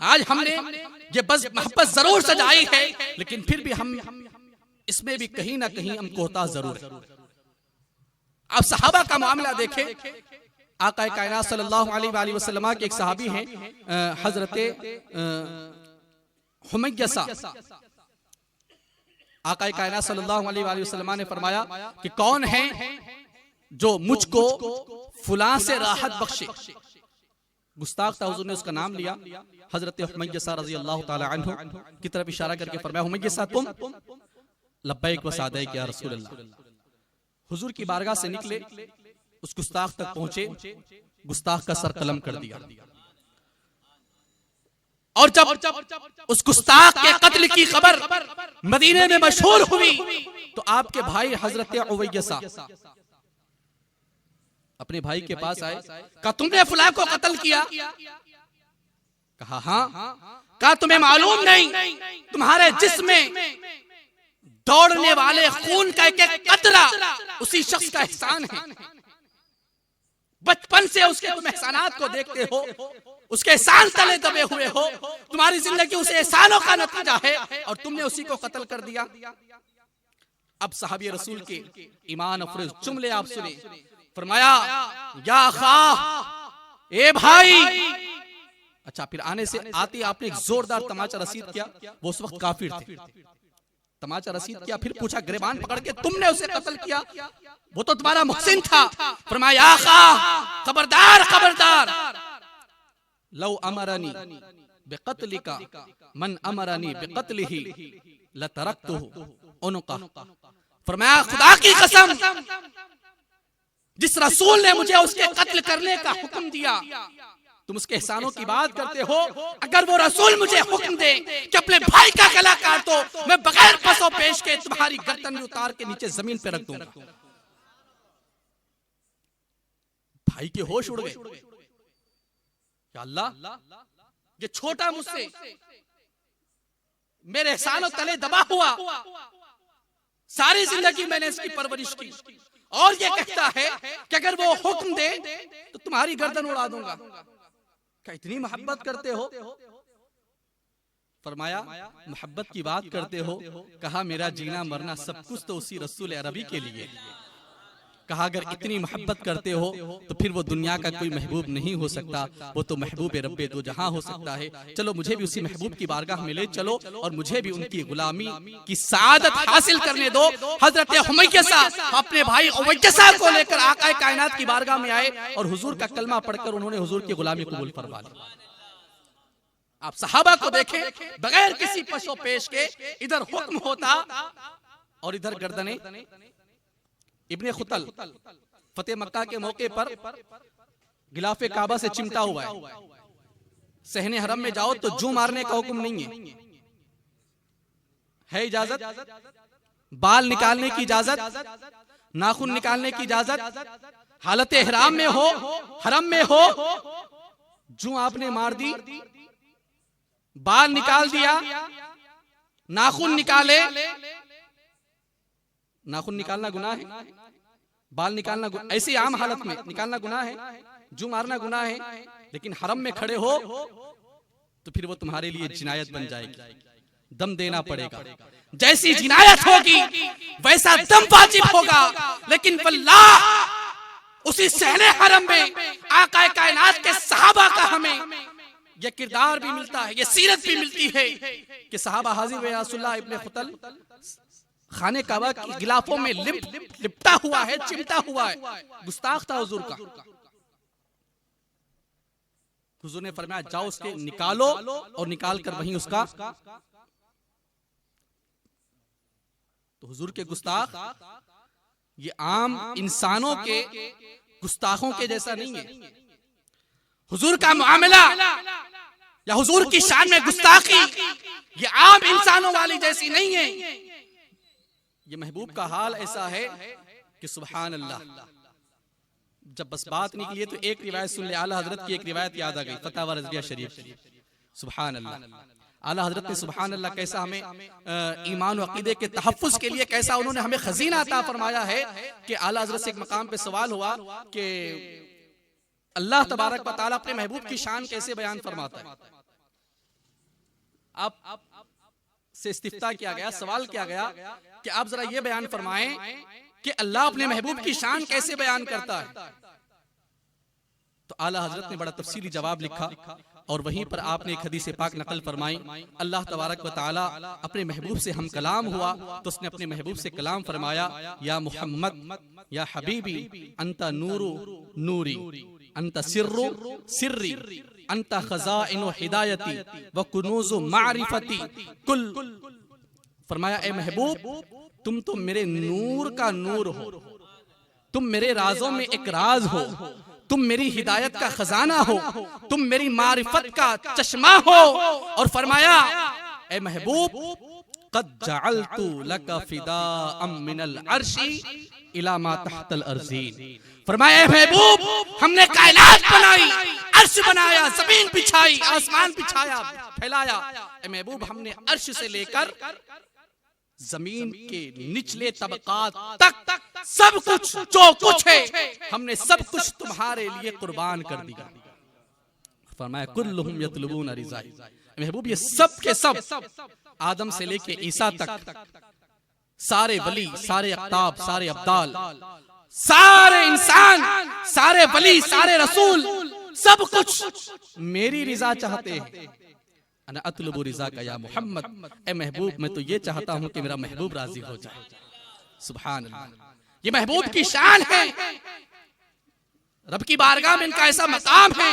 आज हमने ये बस मोहब्बत जरूर सजाई है, लेकिन फिर भी हम इसमें भी कहीं ना कहीं हम कोता जरूर है। आप सहाबा का मामला देखें, आका कायनात सल्लल्लाहु अलैहि वसल्लम के एक सहाबी हैं हजरत हुमैयसा। आका कायनात सल्लल्लाहु अलैहि वसल्लम ने फरमाया कि कौन है जो मुझको फुलां से राहत बख्शे। गुस्ताख था, हुजूर ने उसका नाम लिया, हजरत हुमैयसा रज़ी अल्लाह ताला अन्हु की तरफ इशारा करके फरमाया, हुमैयसा तुम? लब्बैक व सादैक या रसूल अल्लाह। हुजूर की बारगाह से निकले, उस गुस्ताख तक पहुंचे, गुस्ताख का सर कलम कर दिया। और जब उस गुस्ताख के कत्ल की खबर मदीने में मशहूर हुई, तो आपके भाई हजरत उवैसा अपने भाई के पास आए, कहा तुमने फुला को कत्ल किया? कहा हाँ। कहा तुम्हें मालूम नहीं तुम्हारे जिस्म में दौड़ने वाले खून का एक एक कतरा उसी शख्स का एहसान है। बचपन से उसके तुम एहसानात को देखते हो, उसके एहसान तले दबे हुए हो, तुम्हारी जिंदगी उस एहसानों का नतीजा है, और तुमने उसी को कत्ल कर दिया। अब सहाबी रसूल के ईमान अफरोज जुमले आप सुने। फरमाया या खा, ए भाई। अच्छा, फिर आने से आते आपने एक जोरदार तमाचा रसीद किया। वो उस वक्त काफिर थे। तमाचा रसीद किया, फिर पूछा गिरबान पकड़ के तुमने उसे कत्ल किया? वो तो तुम्हारा मुहसिन था। फरमाया आका, खबरदार खबरदार, लौ अमरनी बिकत्लिका मन अमरनी बिकत्लिही लतरक्तुहु उनका। फरमाया खुदा की कसम, जिस रसूल ने मुझे उसके कत्ल करने का हुक्म दिया, तुम उसके एहसानों की बात करते हो, अगर वो रसूल मुझे हुक्म दे कि अपने भाई का गला काट दो, मैं बगैर पसो पेश के तुम्हारी गर्दन में उतार के नीचे जमीन पे रख दूंगा। भाई के होश उड़ गए। या अल्लाह, ये छोटा मुझसे मेरे एहसानों तले दबा हुआ, सारी जिंदगी मैंने इसकी परवरिश की, और ये कहता है कि अगर वो हुक्म दे तो तुम्हारी गर्दन उड़ा दूंगा। क्या इतनी मोहब्बत करते हो? फरमाया मोहब्बत की बात करते हो, कहा मेरा जीना मरना सब कुछ तो उसी रसूल अरबी के लिए। कहा अगर इतनी मोहब्बत करते हो तो फिर वो दुनिया का कोई महबूब नहीं हो सकता, वो तो महबूब रब्बे दो जहां हो सकता है। चलो मुझे भी उसी महबूब की बारगाह में ले चलो और मुझे भी उनकी गुलामी की सादत हासिल करने दो। हजरत हुमैयसा अपने भाई उवैसा को लेकर आका कायनात की बारगाह में आए और हुजूर का कलमा पढ़कर उन्होंने हुजूर की गुलामी कबूल फरमा ली। आप सहाबा को देखें, बगैर किसी पशो पेश के इधर हुक्म होता और इधर गर्दने। इब्ने खुतल फतेह मक्का के मौके पर गिलाफे काबा से चिमटा हुआ है, सहने हरम में जाओ तो जू मारने का हुक्म नहीं है इजाजत, बाल निकालने की इजाजत, नाखून निकालने की इजाजत, हालत इहराम में हो, हरम में हो, जू आपने मार दी, बाल निकाल दिया, नाखून निकाले, नाखून निकालना गुनाह है, बाल निकालना ऐसी आम हालत में निकालना गुनाह है, जू मारना गुनाह है, लेकिन हरम में खड़े हो तो फिर वो तुम्हारे लिए जिनायत बन जाएगी, दम देना पड़ेगा। जैसी जिनायत होगी वैसा दम वाजिब होगा। लेकिन वल्लाह उसी सहने हरम में आका कायनात के सहाबा का हमें यह किरदार भी मिलता है, यह सीरत भी मिलती है कि सहाबा हाजिर व रसूलुल्लाह इब्ने खुतल खाने काबा की गिलाफों में लिपटा हुआ है, चिमटा हुआ है, गुस्ताख था हुजूर का। हुजूर ने फरमाया जाओ उसके निकालो और निकाल कर वहीं उसका। तो हुजूर के गुस्ताख ये आम इंसानों के गुस्ताखों के जैसा नहीं है। हुजूर का मामला या हुजूर की शान में गुस्ताखी ये आम इंसानों वाली जैसी नहीं है। ये महबूब का हाल ऐसा है कि सुभान अल्लाह। जब बस बात निकली तो एक रिवायत सुन ले, आला हजरत की एक रिवायत याद आ गई, फतावा रज़विया शरीफ की। सुभान अल्लाह, आला हजरत ने सुभान अल्लाह कैसा हमें ईमान और अकीदे के तहफ़्फ़ुज़ के लिए कैसा उन्होंने हमें खजीना अता फरमाया है कि आला हजरत से एक मकाम पे सवाल हुआ कि अल्लाह तबारक व तआला अपने महबूब की शान कैसे बयान फरमाता है। आप से इस्तिफ्ता किया गया, सवाल किया गया कि आप जरा ये बयान फरमाएं कि अल्लाह अपने महबूब की शान कैसे बयान करता है। तो आला हजरत ने बड़ा तफसीली जवाब लिखा और वहीं पर आपने एक हदीस पाक नकल फरमाई। अल्लाह तबारक व तआला अपने महबूब से हम कलाम हुआ तो उसने अपने महबूब से कलाम फरमाया, या मोहम्मद या हबीबी अंता नूरु नूरी अंता सिर्रु सिर्री अंता खज़ाइनु हिदायती व कुनूज़ु मारिफती कुल। फरमाया ए महबूब तुम तो मेरे नूर का नूर हो, तुम मेरे राजों में एक राज हो, तुम मेरी हिदायत का खजाना हो, तुम मेरी मारिफत का चश्मा हो। और फरमाया ए महबूब क़द जअलतु लका फ़िदाअम मिनल अर्शी इला मा तहतल अर्ज़ीन। फरमाया महबूब हमने कायनात बनाई, अर्श बनाया, जमीन बिछाई, आसमान बिछाया, फैलाया। ए महबूब हमने अर्श से लेकर जमीन के निचले तबकात तक सब कुछ जो कुछ है हमने सब कुछ तुम्हारे लिए कुर्बान कर दिया। फरमाया कुल्लुहुम यतलबून रिज़ाई। महबूब ये सब के सब आदम से लेके ईसा तक सारे वली, सारे अख्ताब, सारे अब्दाल, सारे इंसान, सारे वली, सारे रसूल, सब कुछ मेरी रिजा चाहते हैं। अना अतलबु रिजा का या मोहम्मद। ए महबूब मैं तो ये चाहता हूं कि मेरा महबूब राजी हो जाए। सुभान अल्लाह, ये महबूब की शान है। रब की बारगाह में इनका ऐसा मकाम है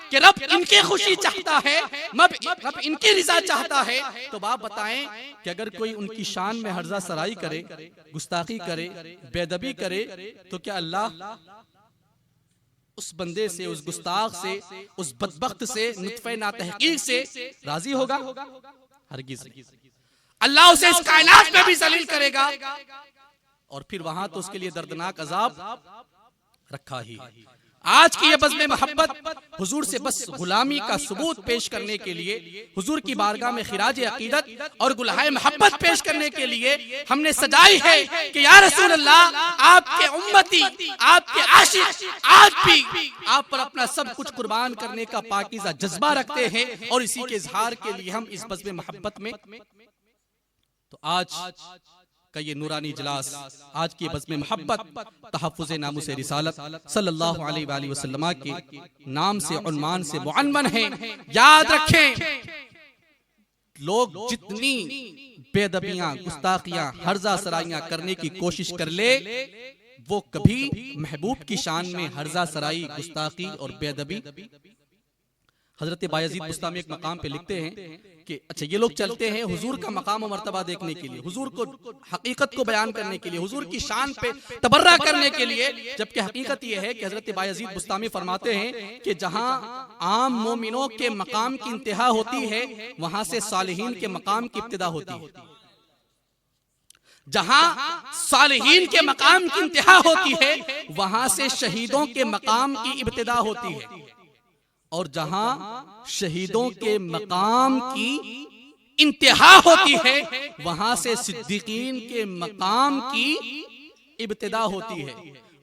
कि रब इनकी खुशी चाहता है, रब इनकी रिजा चाहता है। तो बाप बताएं कि अगर कोई उनकी शान में हर्जा सराई करे, गुस्ताखी करे, बेदबी करे तो क्या अल्लाह उस बंदे से, उस गुस्ताख से, उस बदबख्त से, नुत्फ़े नातहकीक से राजी होगा? हरगिज़ नहीं। अल्लाह उसे इस कायनात में भी जलील करेगा और फिर वहां तो उसके लिए दर्दनाक अजाब रखा ही। आज की ये बज़्म मोहब्बत हुजूर से बस गुलामी का सबूत पेश करने के लिए, हुजूर की बारगाह में खिराज अकीदत और गुलहाए मोहब्बत पेश करने के लिए हमने सजाई है कि या रसूल अल्लाह आपके उम्मती, आपके आशिक आज भी आप पर अपना सब कुछ कुर्बान करने का पाकीज़ा जज्बा रखते हैं और इसी के इजहार के लिए हम इस बज़्म मोहब्बत में। तो आज का ये नूरानी इजलास आज की बज़्म मोहब्बत तहफ़्फ़ुज़ नामुस रिसालत सल्लल्लाहु अलैहि वसल्लम के नाम से उन्वान से मुअन्वन है। याद रखें, लोग जितनी बेदबियां, गुस्ताखियां, हर्जा सराइयां करने की कोशिश कर ले, वो कभी महबूब की शान में हर्जा सराई, गुस्ताखी और बेदबी। हजरत बायज़ीद बुस्तामी एक मकाम पे लिखते हैं कि अच्छा, ये लोग चलते हैं हुजूर का मकाम और मर्तबा देखने के लिए, हुजूर को हकीकत को बयान करने के लिए, हुजूर की शान पे तबर्रा करने के लिए, जबकि हकीकत ये है कि हजरत बायज़ीद बुस्तामी फरमाते हैं कि जहां आम मोमिनों के मकाम की इंतहा होती है, वहां से सालिहीन के मकाम की इब्तिदा होती है। जहां सालिहीन के मकाम की इंतहा होती है, वहां से शहीदों के मकाम की इब्तिदा होती है। और जहां शहीदों के मकाम की इंतहा होती है, वहां से सिद्दीकीन के मकाम की इब्तिदा होती है।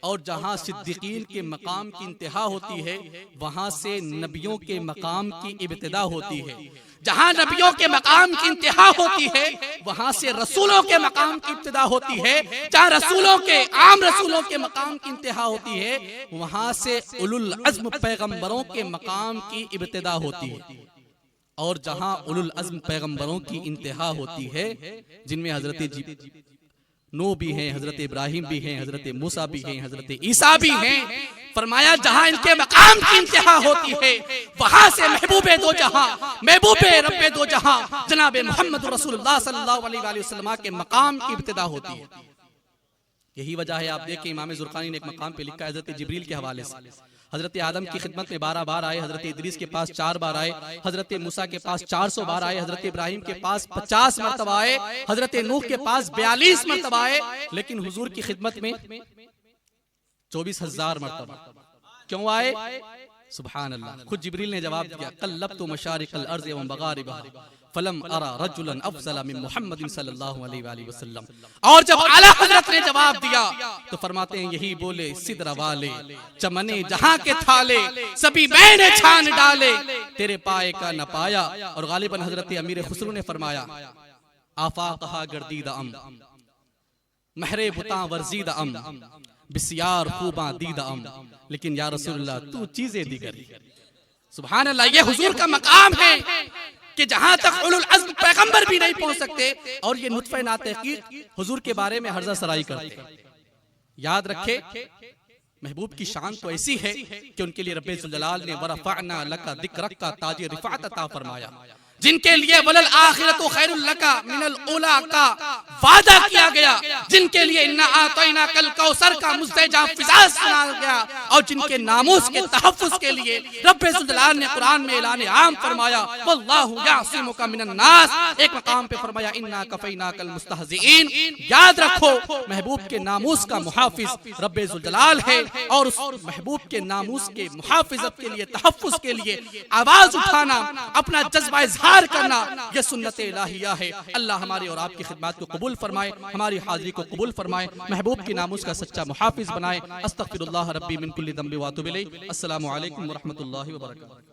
और जहां सिद्दीकीन के मकाम की इंतहा होती है, वहां से नबियों के मकाम की इब्तिदा होती है। जहां नबियों के मकाम की इंतहा होती है, वहां से रसूलों के मकाम की इब्तिदा होती है। जहां रसूलों के, आम रसूलों के मकाम की इंतहा होती है, वहां से उलुल अज़्म पैगंबरों के मकाम की इब्तिदा होती है। और जहां उलुल अज़्म पैगंबरों की इंतहा होती है, जिनमें हजरत नूह भी हैं, हजरत इब्राहिम भी हैं, हजरत मूसा भी हैं, हजरत ईसा भी हैं, फरमाया जहां इनके मकाम की इंतहा होती है, वहां से महबूबे दो जहां, महबूबे रब्बे दो जहां, जनाब मोहम्मद रसूलुल्लाह सल्लल्लाहु अलैहि वसल्लम के मकाम की इब्तिदा होती है। यही वजह है, आप देखिए इमाम ज़ुरक़ानी ने एक मकाम पे लिखा है हजरत जिब्रील के हवाले से, हजरत आदम की खिदमत में 12 बार आए, हजरत इदरीस के पास 4 बार आए, हजरत मूसा के पास 400 बार आए, हजरत इब्राहिम के पास 50 मरतबा आए, हजरत नूह के पास 42 मरतबा आए, लेकिन हुजूर की खिदमत में 24,000 मरतबा क्यों आए? सुभान अल्लाह। खुद जिब्रील ने जवाब दिया, कल्लबतु मशारिक़ल अर्ज़ि व मगारिबहा फलम अरा रजुलन अफ़ज़ल मिन मुहम्मदिन सल्लल्लाहु अलैहि वसल्लम। और जब आला हज़रत ने जवाब दिया तो फरमाते हैं, यही बोले सिदरा वाले, चमने जहां के थाले, सभी मैंने छान डाले, तेरे पाए का न पाया। और गालिबन हजरत अमीर खुसरो ने फरमाया, आफाक़हा गर्दीदा अम महरे बुता वर्जीदा अम बिस्यार खूबा दीदा अम, लेकिन या रसूलल्लाह तू चीजें दिगर। सुभान अल्लाह, ये हुजूर का मकाम है कि जहां तक उलुल अज़्म पैगंबर भी नहीं पहुंच सकते, और ये नुत्फ़े नातहक़ीक़ हुजूर के बारे में हर्जा सराई करते। याद रखे, महबूब की शान तो ऐसी है कि उनके लिए रब्बे ज़ुल जलाल ने वरफ़अना लका ज़िक्रक का ताज रिफ़अत अता फरमाया, जिनके लिए वलल आखिरतु खैरुल लका मिनल ऊला का वादा किया गया, जिनके लिए इन्ना आतैना कल कौसर का मुस्तजा फिजा सुना गया, और जिनके नामूस के तहफ़्फ़ुज़ के लिए रब्बे ज़ुल जलाल ने कुरान में ऐलान आम फरमाया, वल्लाहु यासिमुका मिनन नास। एक मकाम पे फरमाया, इन्ना कफ़ैनाकल मुस्तहज़िईन। याद रखो, महबूब के नामूस का मुहाफ़िज़ रब्बे ज़ुल जलाल है, और उस महबूब के नामूस के मुहाफ़िज़त के लिए, तहफ़्फ़ुज़ के लिए आवाज़ उठाना, अपना जज्बा इज़हार करना, यह सुन्नत इलाहिया है। अल्लाह हमारी और आपकी खिदमत को कबूल फरमाए, हमारी हाजिरी को कबूल फरमाए, महबूब की नामूस का सच्चा मुहाफिज बनाए। अस्तगफिरुल्लाह रब्बी मिन कुल्ली ज़ंबि व अतूबु इलैह। अस्सलामु अलैकुम व रहमतुल्लाहि व बरकातुहू।